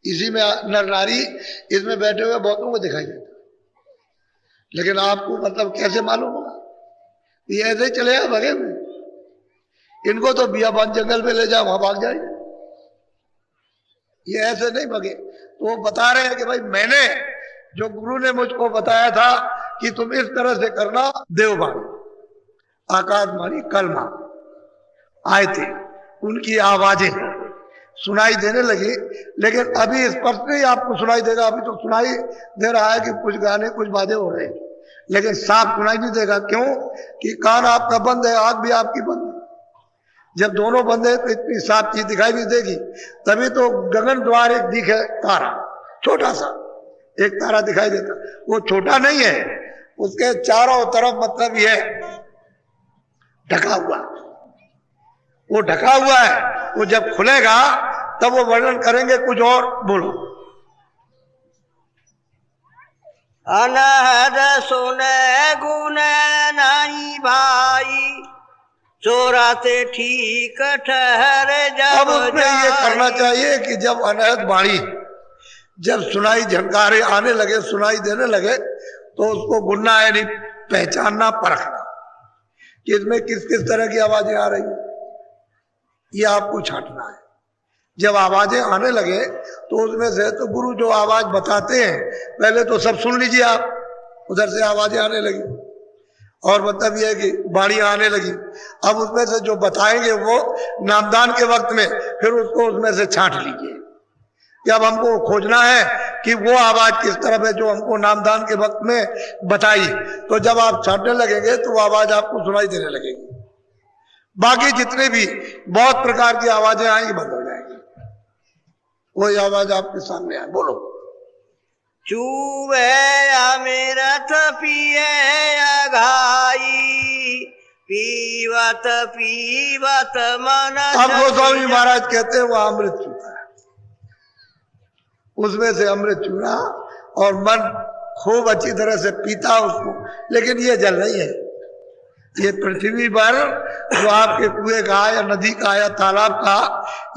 इसी में नर नारी इसमें बैठे हुए बहुतों को दिखाई देता है। लेकिन आपको मतलब कैसे मालूम होगा? ये ऐसे ही चले जाए भगे में, इनको तो बियाबान जंगल में ले जाओ, वहां भाग जाएंगे, ये ऐसे नहीं भगे। तो वो बता रहे हैं कि भाई मैंने, जो गुरु ने मुझको बताया था कि तुम इस तरह से करना, देवबाणी, आकाशवाणी, कलमा आए थे, उनकी आवाजें सुनाई देने लगी। लेकिन अभी स्पष्ट नहीं आपको सुनाई देगा, अभी तो सुनाई दे रहा है कि कुछ गाने कुछ बाजे हो रहे हैं, लेकिन साफ सुनाई नहीं देगा। क्यों? कि कान आपका बंद है, आंख भी आपकी बंद है। जब दोनों बंद है तो इतनी साफ चीज दिखाई नहीं देगी। तभी तो गगन द्वार एक दिखे तारा, छोटा सा एक तारा दिखाई देता, वो छोटा नहीं है, उसके चारों तरफ मतलब ये ढका हुआ, वो ढका हुआ है। वो जब खुलेगा तब वो वर्णन करेंगे कुछ और। बोलो। अनहद सुने गुने नहीं भाई, चोराते ठीक ठहरे जब। अब उसमें ये करना चाहिए कि जब अनहद वाणी जब सुनाई झनकारे आने लगे, सुनाई देने लगे, तो उसको गुनना यानी पहचानना, परखना कि इसमें किस किस तरह की आवाजें आ रही है, ये आपको छांटना है। जब आवाजें आने लगे तो उसमें से तो गुरु जो आवाज बताते हैं, पहले तो सब सुन लीजिए आप, उधर से आवाजें आने लगी और मतलब ये है कि बाणियां आने लगी। अब उसमें से जो बताएंगे वो नामदान के वक्त में, फिर उसको उसमें से छांट लीजिए कि अब हमको खोजना है कि वो आवाज किस तरफ है जो हमको नामदान के वक्त में बताई। तो जब आप छांटने लगेंगे तो वो आवाज आपको सुनाई देने लगेगी। बाकी जितने भी बहुत प्रकार की आवाजें आएंगी बंद हो जाएंगी, वही आवाज आपके सामने आए। बोलो। चूवे अमृत पिए घाई, पीवत पीवत मन। अब गोस्वामी महाराज कहते हैं वो अमृत चूता है, उसमें से अमृत चूरा और मन खूब अच्छी तरह से पीता उसको। लेकिन ये जल नहीं है, ये पृथ्वी पर जो आपके कुएं का या नदी का या तालाब का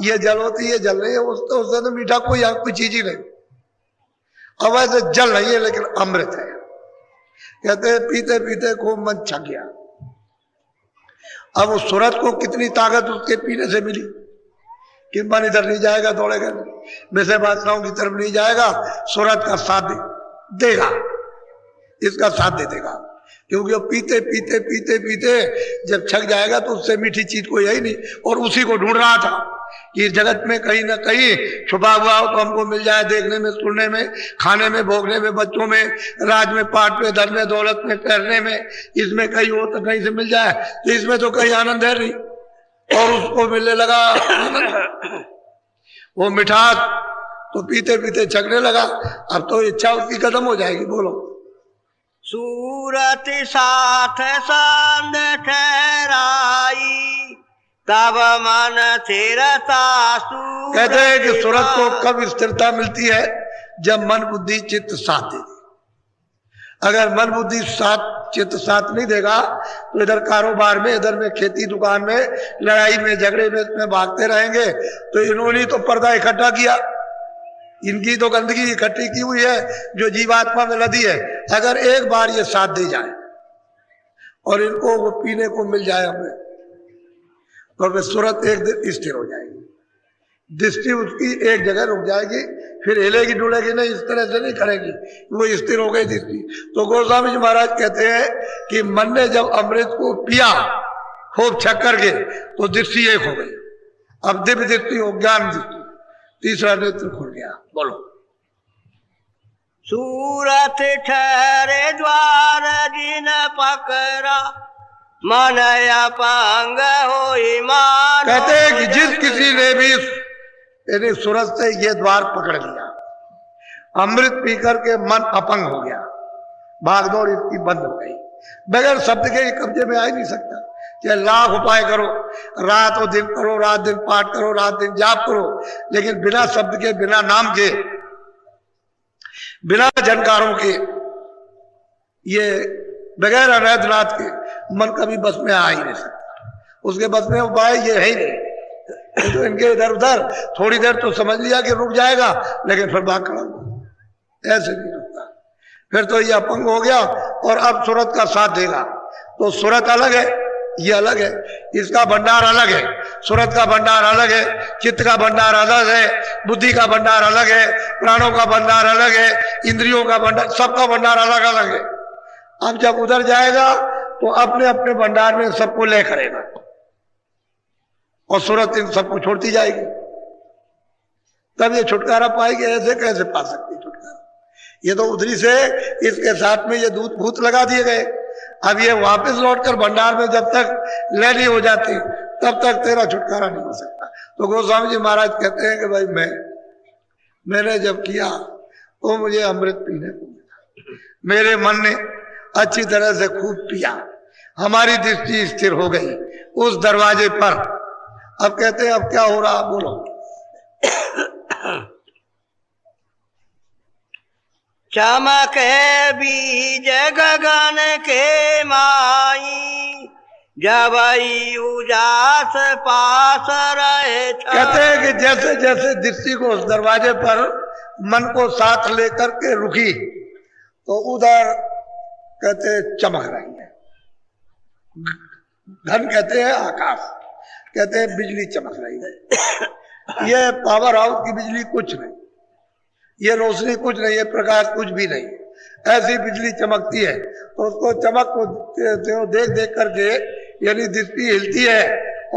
ये जल होती है, जल नहीं है। उससे तो मीठा कोई चीज ही नहीं। अब ऐसे जल नहीं है लेकिन अमृत है। कहते हैं पीते पीते खूब मन छक गया। अब उस सूरत को कितनी ताकत उसके पीने से मिली कि मन इधर नहीं जाएगा, दौड़ेगा नहीं, वैसे बादशाहों की तरफ नहीं जाएगा, सूरत का साथ देगा, इसका साथ दे देगा। क्योंकि वो पीते पीते पीते पीते जब छक जाएगा तो उससे मीठी चीज कोई है ही नहीं। और उसी को ढूंढ रहा था कि जगत में कहीं ना कहीं छुपा हुआ हो तो हमको मिल जाए, देखने में, सुनने में, खाने में, भोगने में, बच्चों में, राज में, पाठ में, धन में, दौलत में, ठहरने में, इसमें कहीं हो तो कहीं से मिल जाए। तो इसमें तो कहीं आनंद है नहीं, और उसको मिलने लगा वो मिठास, तो पीते पीते छकने लगा। अब तो इच्छा उसकी खत्म हो जाएगी। बोलो। सूरत साथ सांद ठहराई, तब मन स्थिरता। कहते हैं कि सूरत को कब स्थिरता मिलती है? जब मन बुद्धि चित्त साथ दे। अगर मन बुद्धि साथ चित्त साथ नहीं देगा तो इधर कारोबार में, इधर में खेती दुकान में, लड़ाई में, झगड़े में इसमें भागते रहेंगे। तो इन्होंने तो पर्दा इकट्ठा किया, इनकी तो गंदगी इकट्ठी की हुई है जो जीवात्मा में लदी है। अगर एक बार ये साथ दे जाए और इनको वो पीने को मिल जाए हमें, तो वे सूरत एक दिन स्थिर हो जाएगी, दृष्टि उसकी एक जगह रुक जाएगी, फिर हिलेगी डुलेगी नहीं, इस तरह से नहीं करेगी, वो स्थिर हो गई दृष्टि। तो गोस्वामी जी महाराज कहते हैं कि मन ने जब अमृत को पिया खूब छक करके तो दृष्टि एक हो गई। अब दिव्य दृष्टि हो, ज्ञान दृष्टि, तीसरा नेत्र खुल गया। बोलो। सूरत ठहरे द्वार जिन पकड़ा, मन अपंग हो ईमान। कहते हैं कि जिस किसी ने भी यानी सूरत से ये द्वार पकड़ लिया, अमृत पी करके मन अपंग हो गया, भागदौड़ इसकी बंद हो गई। बगैर शब्द के ये कब्जे में आ ही नहीं सकता। चाहे लाख उपाय करो, रात और दिन करो, रात दिन पाठ करो, रात दिन जाप करो, लेकिन बिना शब्द के, बिना नाम के, बिना झनकारों के, ये बगैर अनैधनाथ के मन कभी बस में आ ही नहीं सकता। उसके बस में उपाय ये है ही नहीं। तो इनके इधर उधर थोड़ी देर तो समझ लिया कि रुक जाएगा, लेकिन फिर भाग खड़ा हुआ, ऐसे नहीं रुकता। फिर तो ये अपंग हो गया और अब सूरत का साथ देगा। तो सूरत अलग है, ये अलग है, इसका भंडार अलग है, सूरत का भंडार अलग है, चित्त का भंडार अलग है, बुद्धि का भंडार अलग है, प्राणों का भंडार अलग है, इंद्रियों का भंडार, सबका भंडार अलग अलग है। अब जब उधर जाएगा तो अपने अपने भंडार में सबको ले करेगा और सूरत इन सबको छोड़ती जाएगी, तब ये छुटकारा पाएगी। ऐसे कैसे पा सकती छुटकारा? ये तो उधरी से इसके साथ में ये दूध भूत लगा दिए गए। अब ये वापस लौटकर भंडार में जब तक ले नहीं हो जाती तब तक तेरा छुटकारा नहीं हो सकता। तो गोस्वामी जी महाराज कहते हैं कि भाई मैंने जब किया तो मुझे अमृत पीने को मिला, मेरे मन ने अच्छी तरह से खूब पिया, हमारी दृष्टि स्थिर हो गई उस दरवाजे पर। अब कहते हैं अब क्या हो रहा, बोलो। चमक बीज गगन के माई, जब उजास पास रहे। कहते हैं कि जैसे जैसे दृष्टि को उस दरवाजे पर मन को साथ लेकर के रुकी तो उधर कहते चमक रही है। घन कहते हैं आकाश, कहते हैं बिजली चमक रही है। ये पावर हाउस की बिजली कुछ नहीं, ये रोशनी कुछ नहीं, ये प्रकाश कुछ भी नहीं, ऐसी बिजली चमकती है। तो उसको चमक को देख देख करके यानी दृष्टि हिलती है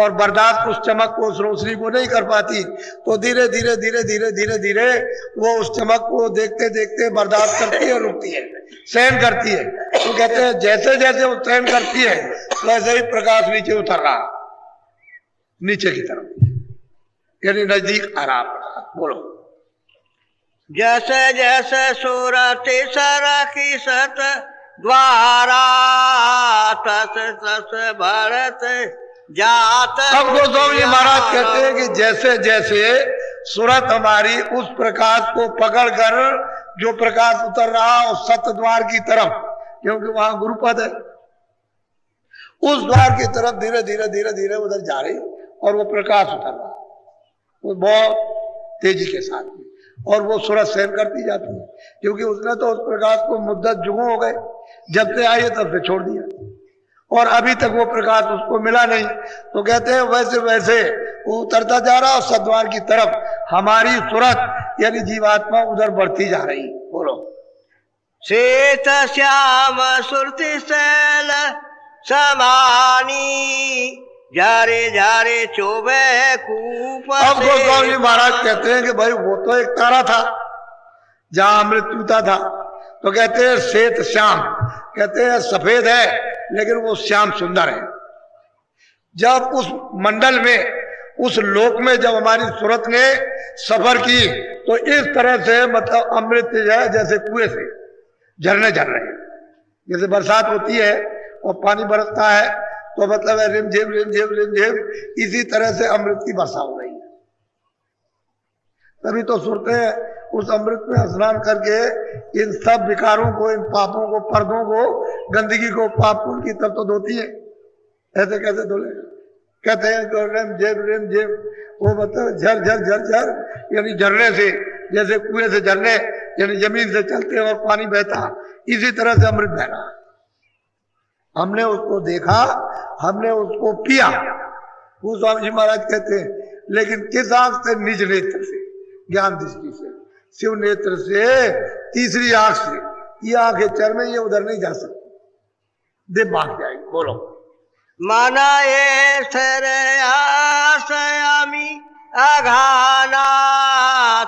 और बर्दाश्त उस चमक को, उस रोशनी को नहीं कर पाती। तो धीरे धीरे धीरे धीरे धीरे धीरे वो उस चमक को देखते देखते बर्दाश्त करती है, रुकती है, सहन करती है। तो कहते हैं जैसे जैसे वो सहन करती है वैसे ही प्रकाश नीचे उतर रहा, नीचे की तरफ, यानी नजदीक आ रहा। बोलो। जैसे जैसे सूरत सरखी सत द्वारा, तस तस भरत जात। अब गोस्वामी जी महाराज कहते हैं कि जैसे जैसे सूरत हमारी उस प्रकाश को पकड़कर जो प्रकाश उतर रहा उस सत द्वार की तरफ, क्योंकि वहां गुरुपद है, उस द्वार की तरफ धीरे धीरे धीरे धीरे उधर जा रही और वो प्रकाश उतर रहा, वो बहुत तेजी के साथ में, और वो सूरत सहन करती जाती है, क्योंकि उसने तो उस प्रकाश को मुद्दत जुगों हो गए, जब से आई तब से छोड़ दिया और अभी तक वो प्रकाश उसको मिला नहीं। तो कहते हैं वैसे वैसे वो उतरता जा रहा और सद्वार की तरफ हमारी सूरत यानी जीवात्मा उधर बढ़ती जा रही। बोलो। श्वेत श्याम सुरति शैल समानी, जारे जारे चोबे कूप। अब गोस्वामी महाराज कहते हैं कि भाई वो तो एक तारा था जहां अमृत पीता था, तो कहते हैं श्वेत श्याम, कहते हैं सफेद है लेकिन वो श्याम सुंदर है। जब उस मंडल में, उस लोक में जब हमारी सूरत ने सफर की तो इस तरह से मतलब अमृत है जैसे कुएं से झरने झर रहे हैं, जैसे बरसात होती है और पानी बरसता है तो मतलब है रिमझिम रिमझिम रिमझिम, इसी तरह से अमृत की वर्षा हो रही है। तभी तो सुरतें उस अमृत में स्नान करके इन सब विकारों को, इन पापों को, पर्दों को, गंदगी को, पाप की तब तो धोती है। ऐसे कैसे धो लेगा? कहते हैं रिम झिम, वो मतलब झर झर झर झर यानी झरने से, जैसे कुएं से झरने यानी जमीन से चलते और पानी बहता, इसी तरह से अमृत बह रहा। हमने उसको देखा, हमने उसको पिया। वो स्वामी जी महाराज कहते हैं लेकिन किस आंख से? निज नेत्र से, ज्ञान दृष्टि से, शिव नेत्र से, तीसरी आंख से। ये आंखें चर में, ये उधर नहीं जा सकती, देव भाग जाएगी। बोलो। माना ये सयामी अघाना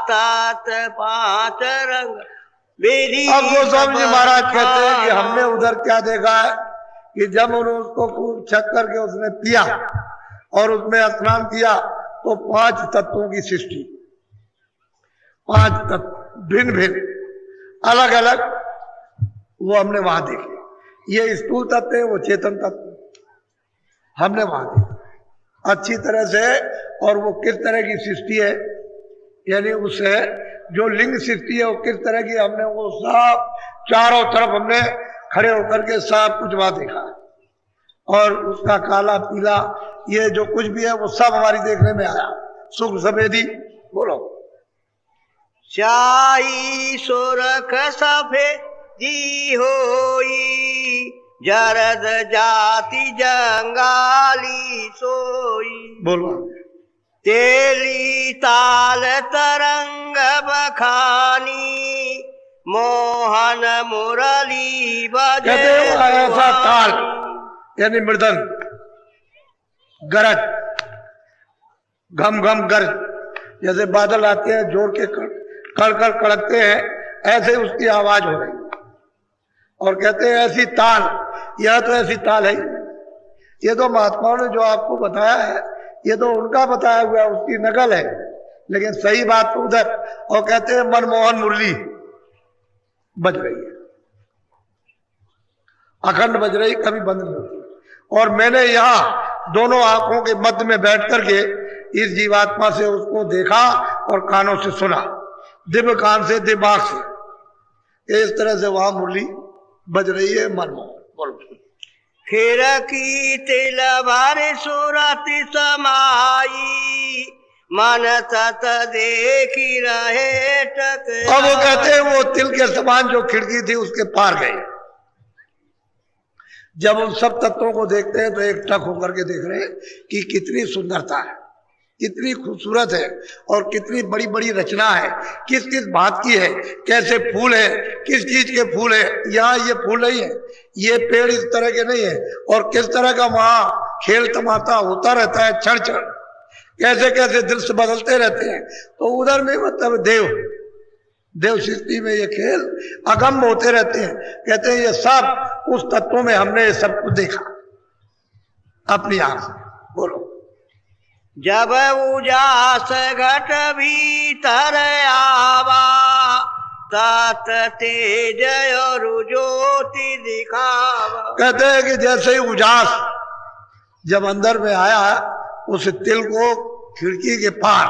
तात पांच रंग। अब गोस्वामी जी महाराज कहते हैं कि हमने उधर क्या देखा है कि जब उन्होंने उसको खूब छक करके उसने पिया और उसमें स्नान किया तो 5 तत्वों की सृष्टि, 5 तत्व भिन्न भिन्न अलग अलग वो हमने वहां देखे। ये स्थूल तत्व है, वो चेतन तत्व हमने वहां देखा अच्छी तरह से। और वो किस तरह की सृष्टि है, यानी उससे जो लिंग सृष्टि है वो किस तरह की, हमने वो सब चारों तरफ हमने खड़े होकर के सब कुछ वहां देखा। और उसका काला पीला ये जो कुछ भी है वो सब हमारी देखने में आया। सुख सफेदी बोलो। शाही सुरख सफेदी होई, जरद जाति जंगाली सोई। बोलो। तेली ताल तरंग बखानी, मोहन मुरली बजे। ऐसा ताल यानी मृदंग, गरज, घम घम गरज, जैसे बादल आते हैं जोर के कड़ कड़ कड़कते हैं, ऐसे उसकी आवाज हो रही है। और कहते हैं ऐसी ताल, यह तो ऐसी ताल है। ये तो महात्माओं ने जो आपको बताया है ये तो उनका बताया हुआ उसकी नकल है, लेकिन सही बात तो उधर। और कहते हैं मनमोहन मुरली बज रही है, अखंड बज रही, कभी बंद नहीं होती। और मैंने यहाँ दोनों आंखों के मध्य में बैठ करके इस जीवात्मा से उसको देखा और कानों से सुना, दिव्य कान से, दिमाग से। इस तरह से वहां मुरली बज रही है मनमोहन। बोलो। फिर की तिल भर सूरत समाई, मन तत देखी रहे टक। अब वो कहते हैं वो तिल के समान जो खिड़की थी उसके पार गए। जब उन सब तत्वों को देखते हैं तो एक टक होकर के देख रहे हैं कि कितनी सुंदरता है, कितनी खूबसूरत है और कितनी बड़ी बड़ी रचना है, किस किस बात की है, कैसे फूल है, किस चीज के फूल है। यहाँ ये फूल नहीं है, ये पेड़ इस तरह के नहीं है। और किस तरह का वहां खेल तमाशा होता रहता है, क्षण क्षण कैसे कैसे दृश्य बदलते रहते हैं। तो उधर में मतलब देव सृष्टि में ये खेल अगम होते रहते हैं। कहते हैं ये सब उस तत्वों में हमने सब कुछ देखा अपनी आंख से। बोलो। जब उजास घट भीतर आवा, तात तेज और ज्योति दिखावा। कहते हैं कि जैसे ही उजास जब अंदर में आया उस तिल को खिड़की के पार,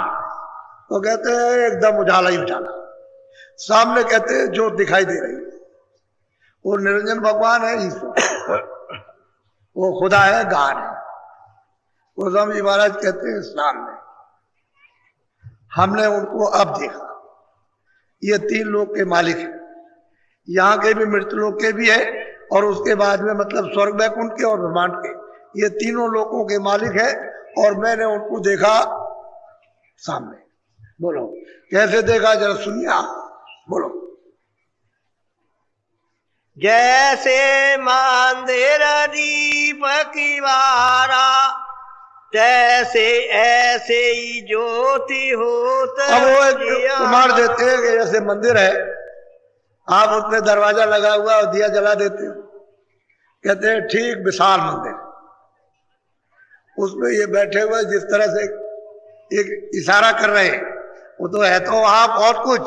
तो कहते हैं एकदम उजाला ही उजाला। सामने कहते हैं जो दिखाई दे रही है वो निरंजन भगवान है, ईश्वर, वो खुदा है, गान है। गोस्वामी जी महाराज कहते हैं सामने हमने उनको अब देखा। ये तीन लोक के मालिक हैं, यहाँ के भी, मृत्यु लोक के भी है, और उसके बाद में मतलब स्वर्ग वैकुंठ के और ब्रह्मांड के, ये तीनों लोकों के मालिक है। और मैंने उनको देखा सामने। बोलो कैसे देखा, जरा सुनिए आप। बोलो। जैसे मंदिर दीप की बारा, तैसे ऐसे ही ज्योति होत। अब वो एक प्रमाण देते हैं कि जैसे मंदिर है, आप उसमें दरवाजा लगा हुआ और दिया जला देते हो। कहते हैं ठीक विशाल मंदिर, उसमें ये बैठे हुए जिस तरह से एक इशारा कर रहे हैं, वो तो है तो आप और कुछ,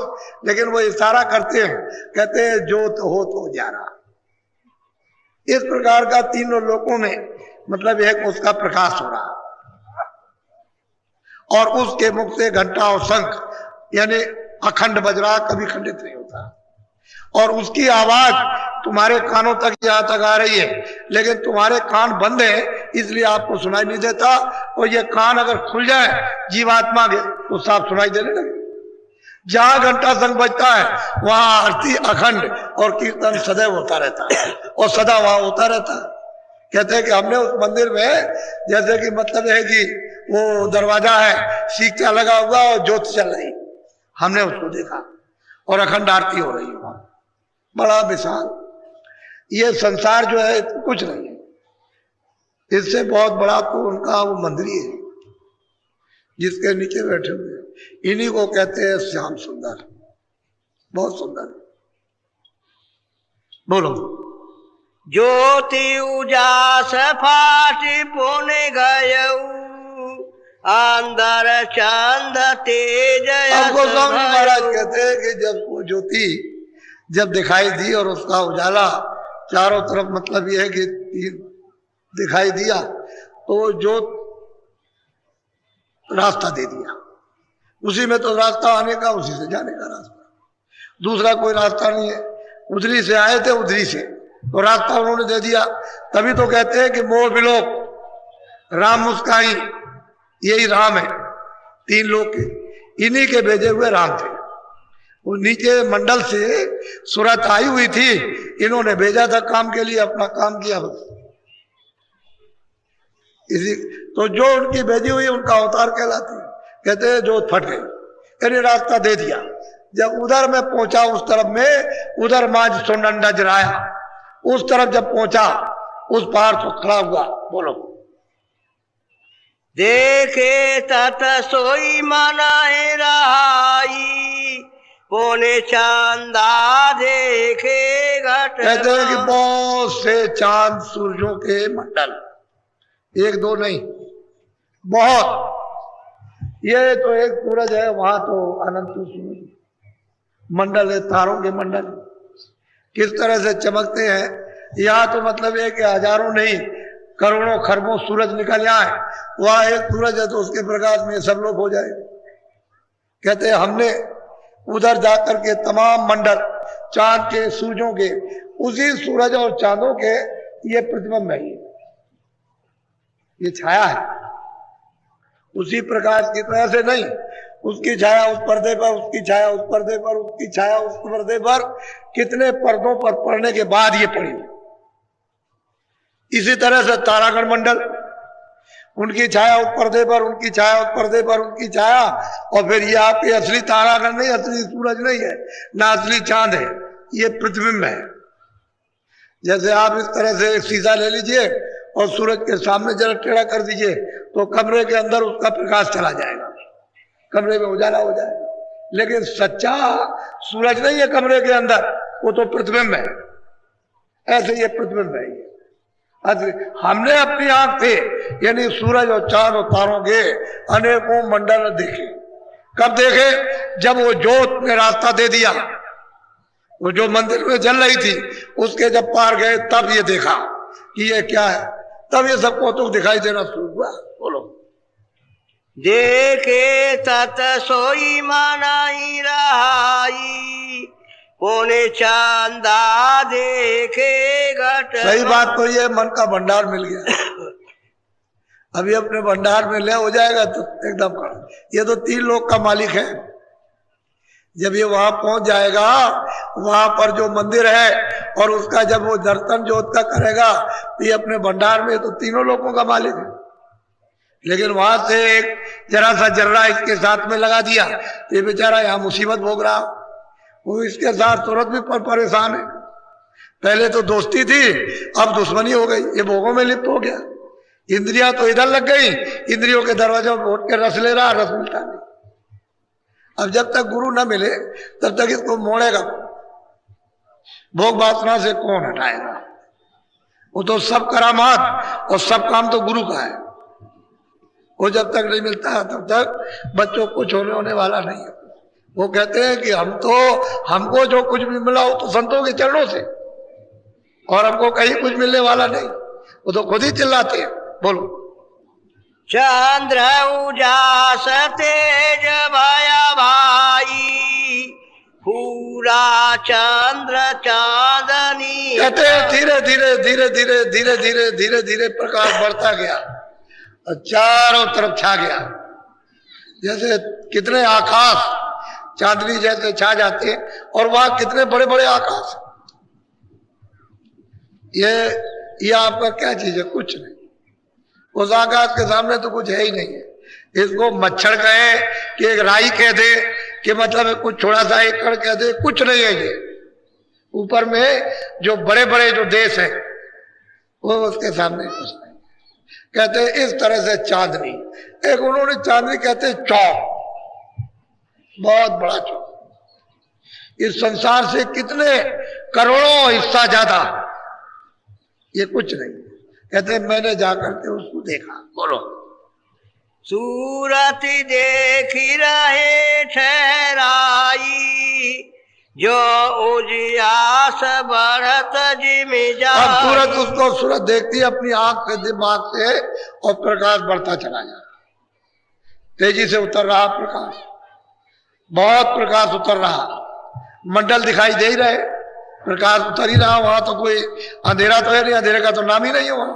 लेकिन वो इशारा करते हैं। कहते हैं ज्योत हो तो जा रहा। इस प्रकार का तीनों लोकों में मतलब एक उसका प्रकाश हो रहा, और उसके मुख से घंटा और शंख यानी अखंड बज रहा, कभी खंडित नहीं होता। और उसकी आवाज तुम्हारे कानों तक यहाँ तक आ रही है, लेकिन तुम्हारे कान बंद है इसलिए आपको सुनाई नहीं देता। और ये कान अगर खुल जाए जीवात्मा के तो साफ सुनाई देने लगे। जहां घंटा शंख बजता है वहां आरती अखंड और कीर्तन सदैव होता रहता है, और सदा वहां होता रहता है। कहते हैं कि हमने उस मंदिर में, जैसे कि मतलब है कि वो दरवाजा है, सीखा लगा हुआ और ज्योत चल रही, हमने उसको देखा और अखंड आरती हो रही है वहां, बड़ा विशाल। ये संसार जो है कुछ नहीं है, इससे बहुत बड़ा तो उनका वो मंदिर ही है जिसके नीचे बैठे हुए हैं। इन्हीं को कहते हैं श्याम सुंदर, बहुत सुंदर। बोलो। ज्योति उजास फाटी पुण्य गयऊ, अंदर चंद तेज। अब गोस्वामी महाराज कहते हैं कि जब वो ज्योति जब दिखाई दी और उसका उजाला चारों तरफ, मतलब यह है कि दिखाई दिया, तो जो रास्ता दे दिया, उसी में तो रास्ता आने का, उसी से जाने का रास्ता, दूसरा कोई रास्ता नहीं है। उधरी से आए थे, उधरी से तो रास्ता उन्होंने दे दिया। तभी तो कहते हैं कि मोह विलोक राम मुस्काई, यही राम है, 3 लोग के, इन्हीं के भेजे हुए राम थे। वो नीचे मंडल से सूरत आई हुई थी, इन्होंने भेजा था काम के लिए, अपना काम किया बस। इसी तो जो उनकी भेजी हुई उनका अवतार कहलाती है। कहते हैं जो फट गई, यानी रास्ता दे दिया। जब उधर में पहुंचा, उस तरफ में, उधर माज सोनन नजराया, उस तरफ जब पहुंचा, उस पार तो खड़ा हुआ। बोलो। देखे तत सोई मनाए रहाई, पोने चांदा देखे घट। कहते हैं कि बहुत से चांद सूरजों के मंडल, 1 2 नहीं, बहुत। ये तो एक सूरज है, वहां तो अनंत सूरज मंडल है, तारों के मंडल किस तरह से चमकते हैं। यहाँ तो मतलब है कि हजारों नहीं, करोड़ों खरबों सूरज निकल जाए, वहां एक सूरज है तो उसके प्रकाश में सब लोग हो जाए। कहते हैं हमने उधर जाकर के तमाम मंडल, चांद के, सूरजों के, उसी सूरज और चांदों के ये प्रतिबिंब है, ये छाया है, उसी प्रकाश की तरह से नहीं। उसकी छाया उस पर्दे पर, उसकी छाया उस पर्दे पर, उसकी छाया उस पर्दे पर, कितने पर्दों पर पड़ने के बाद ये पड़ी। इसी तरह से तारागण मंडल, उनकी छाया उस पर्दे पर, उनकी छाया उस पर्दे पर, उनकी छाया, और फिर ये आपके असली तारागण नहीं, असली सूरज नहीं है, ना असली चांद है, ये प्रतिबिंब है। जैसे आप इस तरह से एक शीशा ले लीजिए और सूरज के सामने जरा टेढ़ा कर दीजिए, तो कमरे के अंदर उसका प्रकाश चला जाएगा, कमरे में उजाला हो जाएगा। लेकिन सच्चा सूरज नहीं है कमरे के अंदर, वो तो प्रतिबिंब है। ऐसे ये प्रतिबिंब है। हमने अपनी आंख से, यानी सूरज और चांद और तारों के अनेकों मंडल देखे। कब देखे? जब वो जोत ने रास्ता दे दिया, वो जो मंदिर में जल रही थी, उसके जब पार गए, तब ये देखा कि ये क्या है। तब ये सबको तो दिखाई देना शुरू हुआ। बोलो। देखे तत सोई मनाई रहाई, पोने चांदा देखे घट। सही बात तो ये मन का भंडार मिल गया। अभी अपने भंडार में ले हो जाएगा तो एकदम खड़ा। ये तो 3 लोग का मालिक है। जब ये वहां पहुंच जाएगा, वहां पर जो मंदिर है, और उसका जब वो दर्शन जोत का करेगा, तो ये अपने भंडार में तो 3 लोगों का मालिक है। लेकिन वहां से एक जरा सा जर्रा इसके साथ में लगा दिया, तो ये बेचारा यहाँ मुसीबत भोग रहा। वो इसके साथ तुरंत भी परेशान है। पहले तो दोस्ती थी, अब दुश्मनी हो गई, ये भोगों में लिप्त हो गया। इंद्रियां तो इधर लग गई, इंद्रियों के दरवाजों पर उठ के रस ले रहा, रस मिलता नहीं। अब जब तक गुरु न मिले तब तक इसको मोड़ेगा, भोग वासना से कौन हटाएगा। वो तो सब करामात और सब काम तो गुरु का है। वो जब तक नहीं मिलता तब तक बच्चों को छोड़ने होने वाला नहीं है। वो कहते हैं कि हमको जो कुछ भी मिला हो तो संतों के चरणों से, और हमको कहीं कुछ मिलने वाला नहीं। वो तो खुद ही चिल्लाते हैं। बोलो। चंद्र उजास तेज भया भाई, पूरा चंद्र चांदनी। कहते हैं धीरे धीरे धीरे धीरे धीरे धीरे धीरे धीरे प्रकाश बढ़ता गया और चारों तरफ छा गया। जैसे कितने आकाश चांदनी जैसे छा जाते हैं, और वहां कितने बड़े बड़े आकाश। ये आपका क्या चीज है? कुछ नहीं। उस आकाश के सामने तो कुछ है ही नहीं है। इसको मच्छर कहे कि एक राई कह दे, कि मतलब कुछ थोड़ा सा एकड़ कह दे, कुछ नहीं है ये। ऊपर में जो बड़े बड़े जो देश हैं, वो उसके सामने कुछ नहीं। कहते हैं इस तरह से चांदनी, एक उन्होंने चांदनी कहते हैं चौक, बहुत बड़ा चौक। इस संसार से कितने करोड़ों हिस्सा ज्यादा, ये कुछ नहीं। कहते हैं मैंने जाकर के उसको देखा। बोलो। सूरत देखी रहे ठहराई, जो उजियास बढ़त जिमि अब जाई। सूरज उसको सूरज देखती है अपनी आंख से दिमाग से और प्रकाश बढ़ता चला जा रहा, तेजी से उतर रहा प्रकाश, बहुत प्रकाश उतर रहा, मंडल दिखाई दे ही रहे, प्रकाश उतर ही रहा, वहां तो कोई अंधेरा तो है नहीं, अंधेरे का तो नाम ही नहीं है वहां,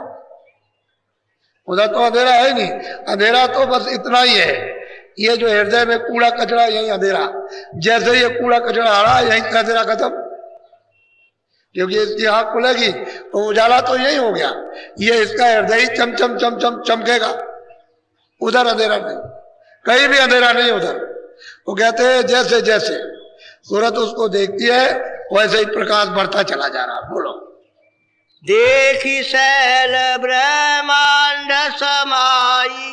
उधर तो अंधेरा है ही नहीं, अंधेरा तो बस इतना ही है, ये जो हृदय में कूड़ा कचरा यही अंधेरा, जैसे ये कूड़ा कचरा आ रहा है यही अंधेरा खत्म, क्योंकि इसकी आंख खुलेगी तो उजाला तो यही हो गया, ये इसका हृदय ही चम चम चम चम चमकेगा, उधर अंधेरा नहीं, कहीं भी अंधेरा नहीं उधर। वो कहते हैं जैसे जैसे सूरत उसको देखती है वैसे ही प्रकाश बढ़ता चला जा रहा। बोलो। देखी शैल ब्रह्मांड समाई,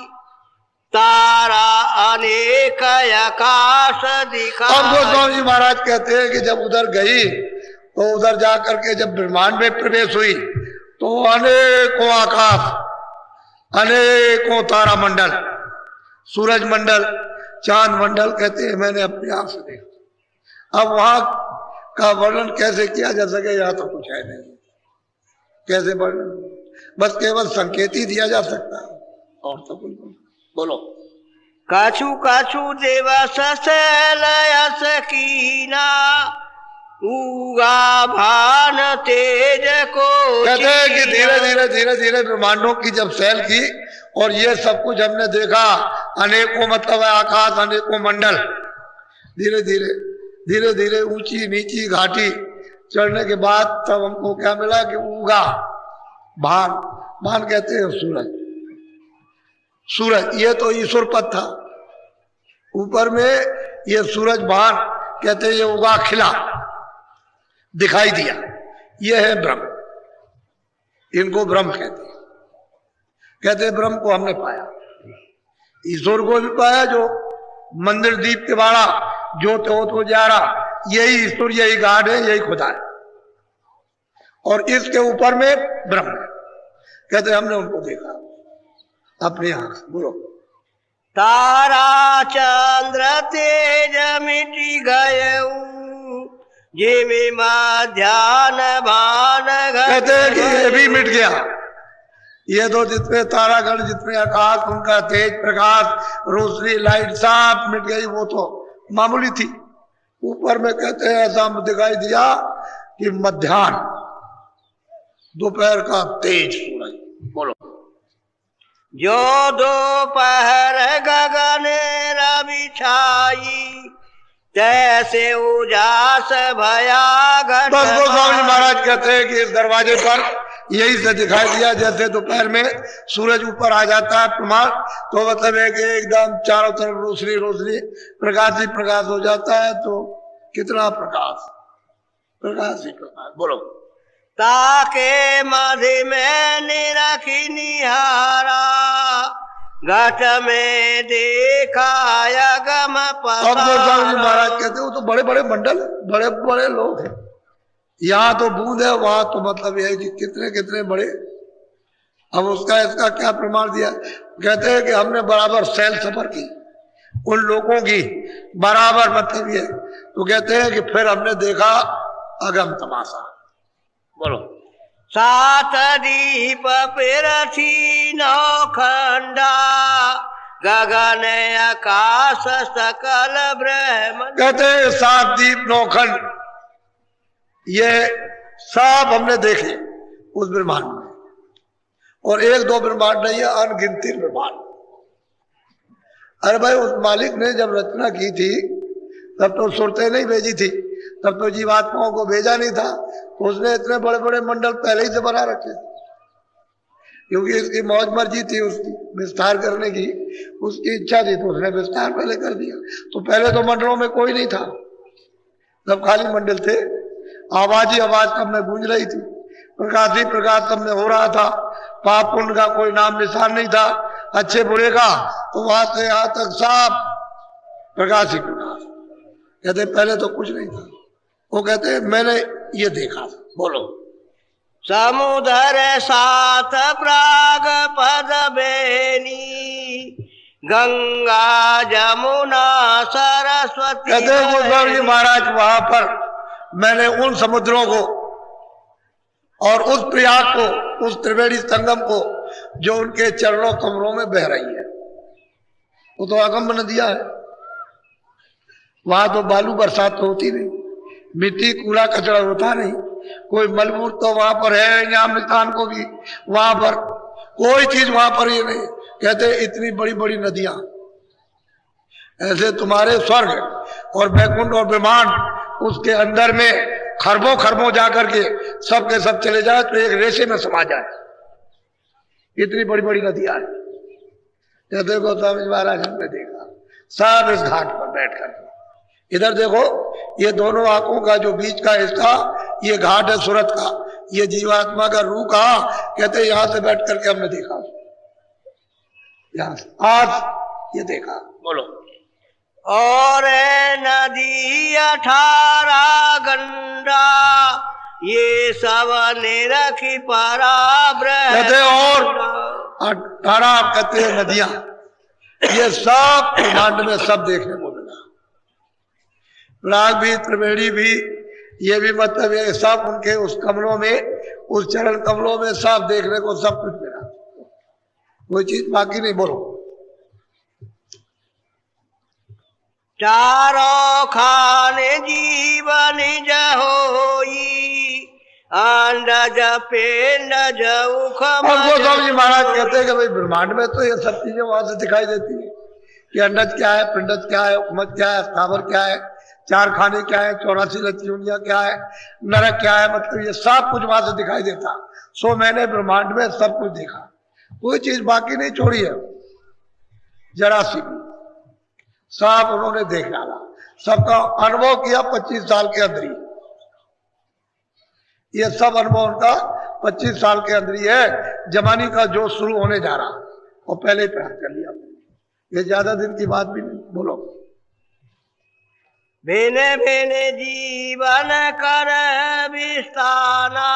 तारा अनेक आकाश अब दिखाई। गोस्वामी जी महाराज कहते हैं कि जब उधर गई तो उधर जा करके जब ब्रह्मांड में प्रवेश हुई तो अनेकों आकाश, अनेकों तारा मंडल, सूरज मंडल, चांद मंडल, कहते हैं मैंने अपनी आंख से देखा। अब वहां का वर्णन कैसे किया जा सके, यहाँ तो कुछ है नहीं, कैसे वर्णन, बस केवल संकेत ही दिया जा सकता है और तो कुछ नहीं। बोलो। कछु कछु दिवस शैलयस कीना, उगा भान तेज को। कहते हैं कि धीरे धीरे धीरे धीरे ब्रह्मांडों की जब सैल की और ये सब कुछ हमने देखा, अनेकों मतलब है आकाश, अनेकों मंडल, धीरे धीरे धीरे धीरे ऊंची नीची घाटी चढ़ने के बाद तब हमको क्या मिला कि उगा भान, भान कहते हैं सूरज, सूरज ये तो ईश्वर पद था, ऊपर में ये सूरज भान कहते हैं, ये उगा खिला दिखाई दिया, ये है ब्रह्म, इनको ब्रह्म कहते हैं। कहते हैं ब्रह्म को हमने पाया, ईश्वर को भी पाया, जो मंदिर दीप के बाड़ा ज्योत हो जा रहा, यही ईश्वर, यही गाड है, यही खुदा है, और इसके ऊपर में ब्रह्म है। कहते हमने उनको देखा अपनी आंख से। बोलो। तारा चंद्र तेज मिटी गयऊ, जिमि ध्यान भान घट। कहते हैं कि ये भी मिट गया, ये तो जितने तारागण, जितने आकाश, उनका तेज प्रकाश, रोशनी, लाइट सब मिट गई, वो तो मामूली थी। ऊपर में कहते हैं ऐसा दिखाई दिया कि मध्याह्न, दोपहर का तेज सूरज। बोलो। जो दोपहर गगन रवि छाई, तैसे उजास भया घट। बस गोस्वामी महाराज कहते हैं कि इस दरवाजे पर यही से दिखाई दिया, जैसे दोपहर में सूरज ऊपर आ जाता है प्रमाण, तो मतलब है कि एकदम चारों तरफ रोशनी रोशनी, प्रकाश ही प्रकाश हो जाता है। तो कितना प्रकाश, प्रकाश ही प्रकाश। बोलो। ताके मधि में निरखी निहारा, घट में देखा गम पसारा। अब गोस्वामी महाराज कहते वो तो बड़े बड़े मंडल, बड़े बड़े लोग हैं, यहाँ तो बूंद है, वहां तो मतलब यह है कि कितने कितने बड़े। अब उसका इसका क्या प्रमाण दिया, कहते हैं कि हमने बराबर सैल सफर की उन लोगों की, बराबर मतलब ये, तो कहते हैं कि फिर हमने देखा अगम तमाशा। बोलो। सात दीप पिरथी नौखंडा, गगन आकाश सकल ब्रह्म। कहते हैं सात दीप नौखंड, ये सब हमने देखे उस ब्रह्मांड में, और एक दो ब्रह्मांड नहीं है, अनगिनती ब्रह्मांड। अरे भाई उस मालिक ने जब रचना की थी तब तो सुरतें नहीं भेजी थी, तब तो जीवात्माओं को भेजा नहीं था, तो उसने इतने बड़े बड़े मंडल पहले ही से बना रखे, क्योंकि इसकी मौज मर्जी थी उसकी विस्तार करने की, उसकी इच्छा थी, तो उसने विस्तार पहले कर दिया। तो पहले तो मंडलों में कोई नहीं था, तब खाली मंडल थे, आवाज ही आवाज सब में गूंज रही थी, प्रकाश ही प्रकाश सब में हो रहा था, पाप पुण्य का कोई नाम निशान नहीं था, अच्छे बुरे का, तो वहां से यहां तक सब प्रकाश ही प्रकाश। कहते पहले तो कुछ नहीं था, वो कहते मैंने ये देखा। बोलो। समुद्र सात प्राग पद बेनी, गंगा जमुना सरस्वती। कहते गोस्वामी महाराज वहां पर मैंने उन समुद्रों को और उस प्रयाग को, उस त्रिवेणी संगम को जो उनके चरणों कमरों में बह रही है, वो तो अगम नदियां है। वहां तो बालू बरसात तो होती नहीं, मिट्टी कूड़ा कचरा होता नहीं, कोई मलबूर तो वहां पर है, यहाँ मिल्तान को भी वहां पर कोई चीज वहां पर ये नहीं। कहते इतनी बड़ी बड़ी नदियां, ऐसे तुम्हारे स्वर्ग और बैकुंठ और ब्रह्मांड उसके अंदर में खरबों खरबों जाकर के सब के सब चले जाए तो एक रेशे में समा जाए, इतनी बड़ी बड़ी नदियां हैं। कहते गोस्वामी महाराज हमने देखा सब इस घाट पर बैठ कर। इधर देखो, ये दोनों आंखों का जो बीच का हिस्सा, ये घाट है सूरत का, ये जीवात्मा का रूह कहा। कहते यहां से बैठ करके हमने देखा, यहां से आज ये देखा। बोलो। और नदी 18 गंगा, ये सब ने रखी पराब्रह्म। कहते और 18 कहते हैं नदियां, ये सब ब्रह्मांड में सब देखने को मिला। राग भी, त्रिवेणी भी, ये भी मतलब ये सब उनके उस कमलों में, उस चरण कमलों में सब देखने को सब कुछ मिला, कोई चीज बाकी नहीं। बोलो। चारों खाने जीवन जहोई, अंडज पिंडज उख। और गोस्वामी जी महाराज कहते हैं कि भाई ब्रह्मांड में तो ये सब चीजें वहां से दिखाई देती है कि अंडज क्या है, पिंडज क्या है, उखमत क्या है, स्थावर क्या है, चार खाने क्या है, 84 लच्चियों क्या है, नरक क्या है, मतलब ये सब कुछ वहां से दिखाई देता। सो मैंने ब्रह्मांड में सब कुछ देखा, कोई चीज बाकी नहीं छोड़ी है, जरा सी भी सब उन्होंने देख डाला, सबका अनुभव किया 25 साल के अंदर ही। ये सब अनुभव उनका 25 साल के अंदर ही है। जमानी का जो शुरू होने जा रहा वो पहले ही प्राप्त कर लिया, ये ज्यादा दिन की बात भी नहीं। बोलो। भेने भेने जीवन कर विस्ताना,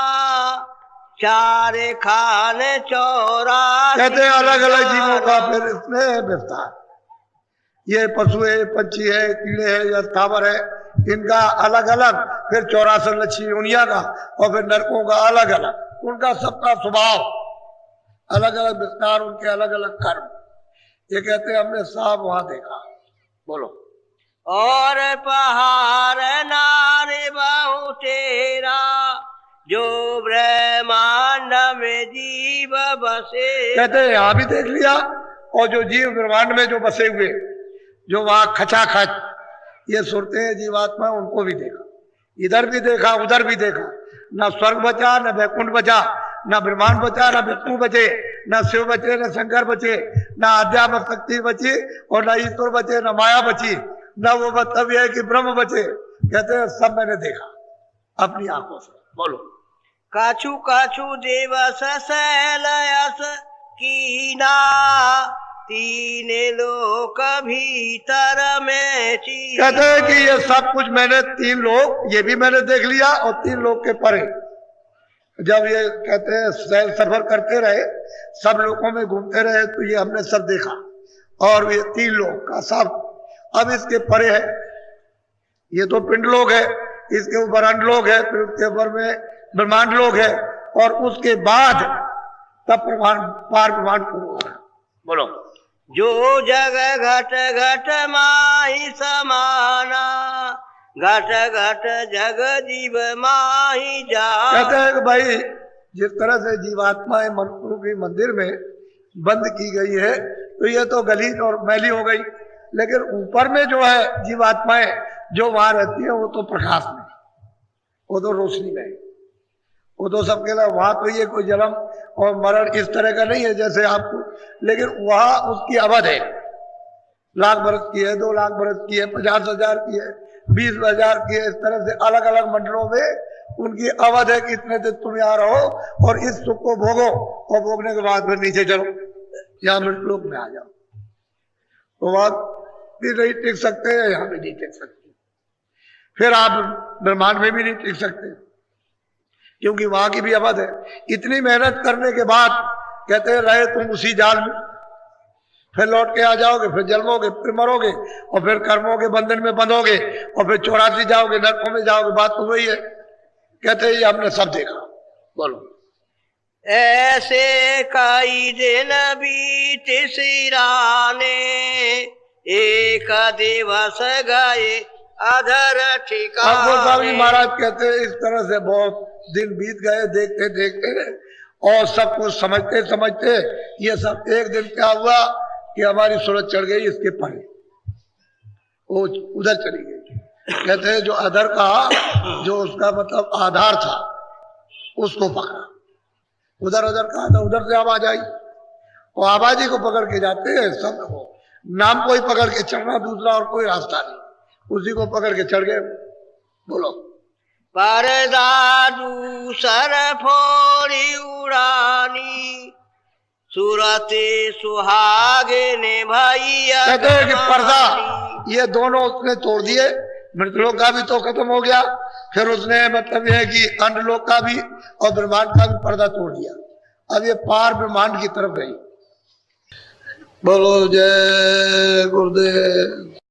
चारे खाने 84। कहते हैं अलग अलग जीवों का फिर इसमें विस्तार, ये पशु है, पक्षी है, कीड़े है या स्थावर है, इनका अलग अलग, फिर 84 लक्ष्मी योनिया का, और फिर नरकों का अलग अलग, उनका सबका स्वभाव अलग अलग विस्तार, उनके अलग अलग कर्म। ये कहते हैं हमने सब वहां देखा। बोलो। और पहाड़ नारे बहु तेरा, जो ब्रह्मांड में जीव बसे। कहते हैं यहां भी देख लिया, और जो जीव ब्रह्मांड में जो बसे हुए, जो वहां खचाखच ये सुरते हैं जीवात्मा, उनको भी देखा, इधर भी देखा उधर भी देखा। न स्वर्ग बचा, न बैकुंठ बचा, न ब्रह्मांड बचा, न विष्णु बचे, न शिव बचे, न शंकर बचे, न अध्यात्म शक्ति बची, और न ईश्वर बचे, न माया बची, न वो मतलब है कि ब्रह्म बचे। कहते हैं सब मैंने देखा अपनी आंखों से। बोलो। काछु काछु देवस शैलयस कीना, तीने लोक भीतर में ची। कहते हैं कि ये सब कुछ मैंने 3 लोग, ये भी मैंने देख लिया, और 3 लोग के परे जब ये कहते हैं सैर सफर करते रहे, सब लोगों में घूमते रहे, तो ये हमने सब देखा। और ये 3 लोग का सब अब इसके परे है, ये तो पिंड लोग है, इसके ऊपर अंड लोग है, फिर उसके ऊपर में ब्रह्मांड लोग है, और उसके बाद तब पार ब्रह्मांड पूर्ण हो रहा। बोलो। जो जग घट घट माही समाना, घट घट जग जीव माही जा। कहते हैं कि भाई जिस तरह से जीवात्माएं मनुष्य के मंदिर में बंद की गई है, तो ये तो गलीच और मैली हो गई, लेकिन ऊपर में जो है जीवात्माएं जो वहां रहती है, वो तो प्रकाश में, वो तो रोशनी में, वो तो सबके लिए वहां तो ये कोई जन्म और मरण इस तरह का नहीं है जैसे आपको, लेकिन वहां उसकी अवध है, 1 लाख बरस की है, 2 लाख बरस की है, 50,000 की है, 20,000 की है, इस तरह से अलग अलग मंडलों में उनकी अवध है कि इतने दिन तुम यहाँ रहो और इस सुख को भोगो, और भोगने के बाद फिर नीचे चलो, यहाँ मृतलोक में आ जाओ। तो वहां भी नहीं टिक सकते, यहाँ भी नहीं टिक सकते, फिर आप ब्रह्मांड में भी नहीं टिक सकते, क्योंकि वहां की भी अवध है। इतनी मेहनत करने के बाद कहते हैं रहे तुम उसी जाल में, फिर लौट के आ जाओगे, फिर जन्मोगे, फिर मरोगे, और फिर कर्मों के बंधन में बंधोगे, और फिर 84 जाओगे, नरकों में जाओगे। बात तो वही है। कहते हैं ये हमने सब देखा। बोलो। ऐसे कई दिन बीत सिराने, एक दिवस गए अधर गोस्वामी ठिकाने। महाराज कहते हैं इस तरह से बहुत दिन बीत गए देखते देखते, और सब कुछ समझते समझते ये सब एक दिन क्या हुआ कि हमारी सूरज चढ़ गई इसके परे, वो उधर चली गई। कहते हैं जो अधर का जो उसका मतलब आधार था उसको पकड़ा, उधर उधर कहा था, उधर से आवाज आई, और आवाजी को पकड़ के जाते हैं सब। नाम को ही पकड़ के चढ़ना, दूसरा और कोई रास्ता नहीं, उसी को पकड़ के चढ़ गए। बोलो। पर्दा दूसर फोड़ी उड़ानी, सूरते सुहागे ने भैया। कहते हैं कि पर्दा ये दोनों उसने तोड़ दिए, मृतलोक का भी तो खत्म हो गया, फिर उसने मतलब यह है कि अंडलोक का भी और ब्रह्मांड का भी पर्दा तोड़ दिया। अब ये पार ब्रह्मांड की तरफ गई। बोलो जय गुरुदेव।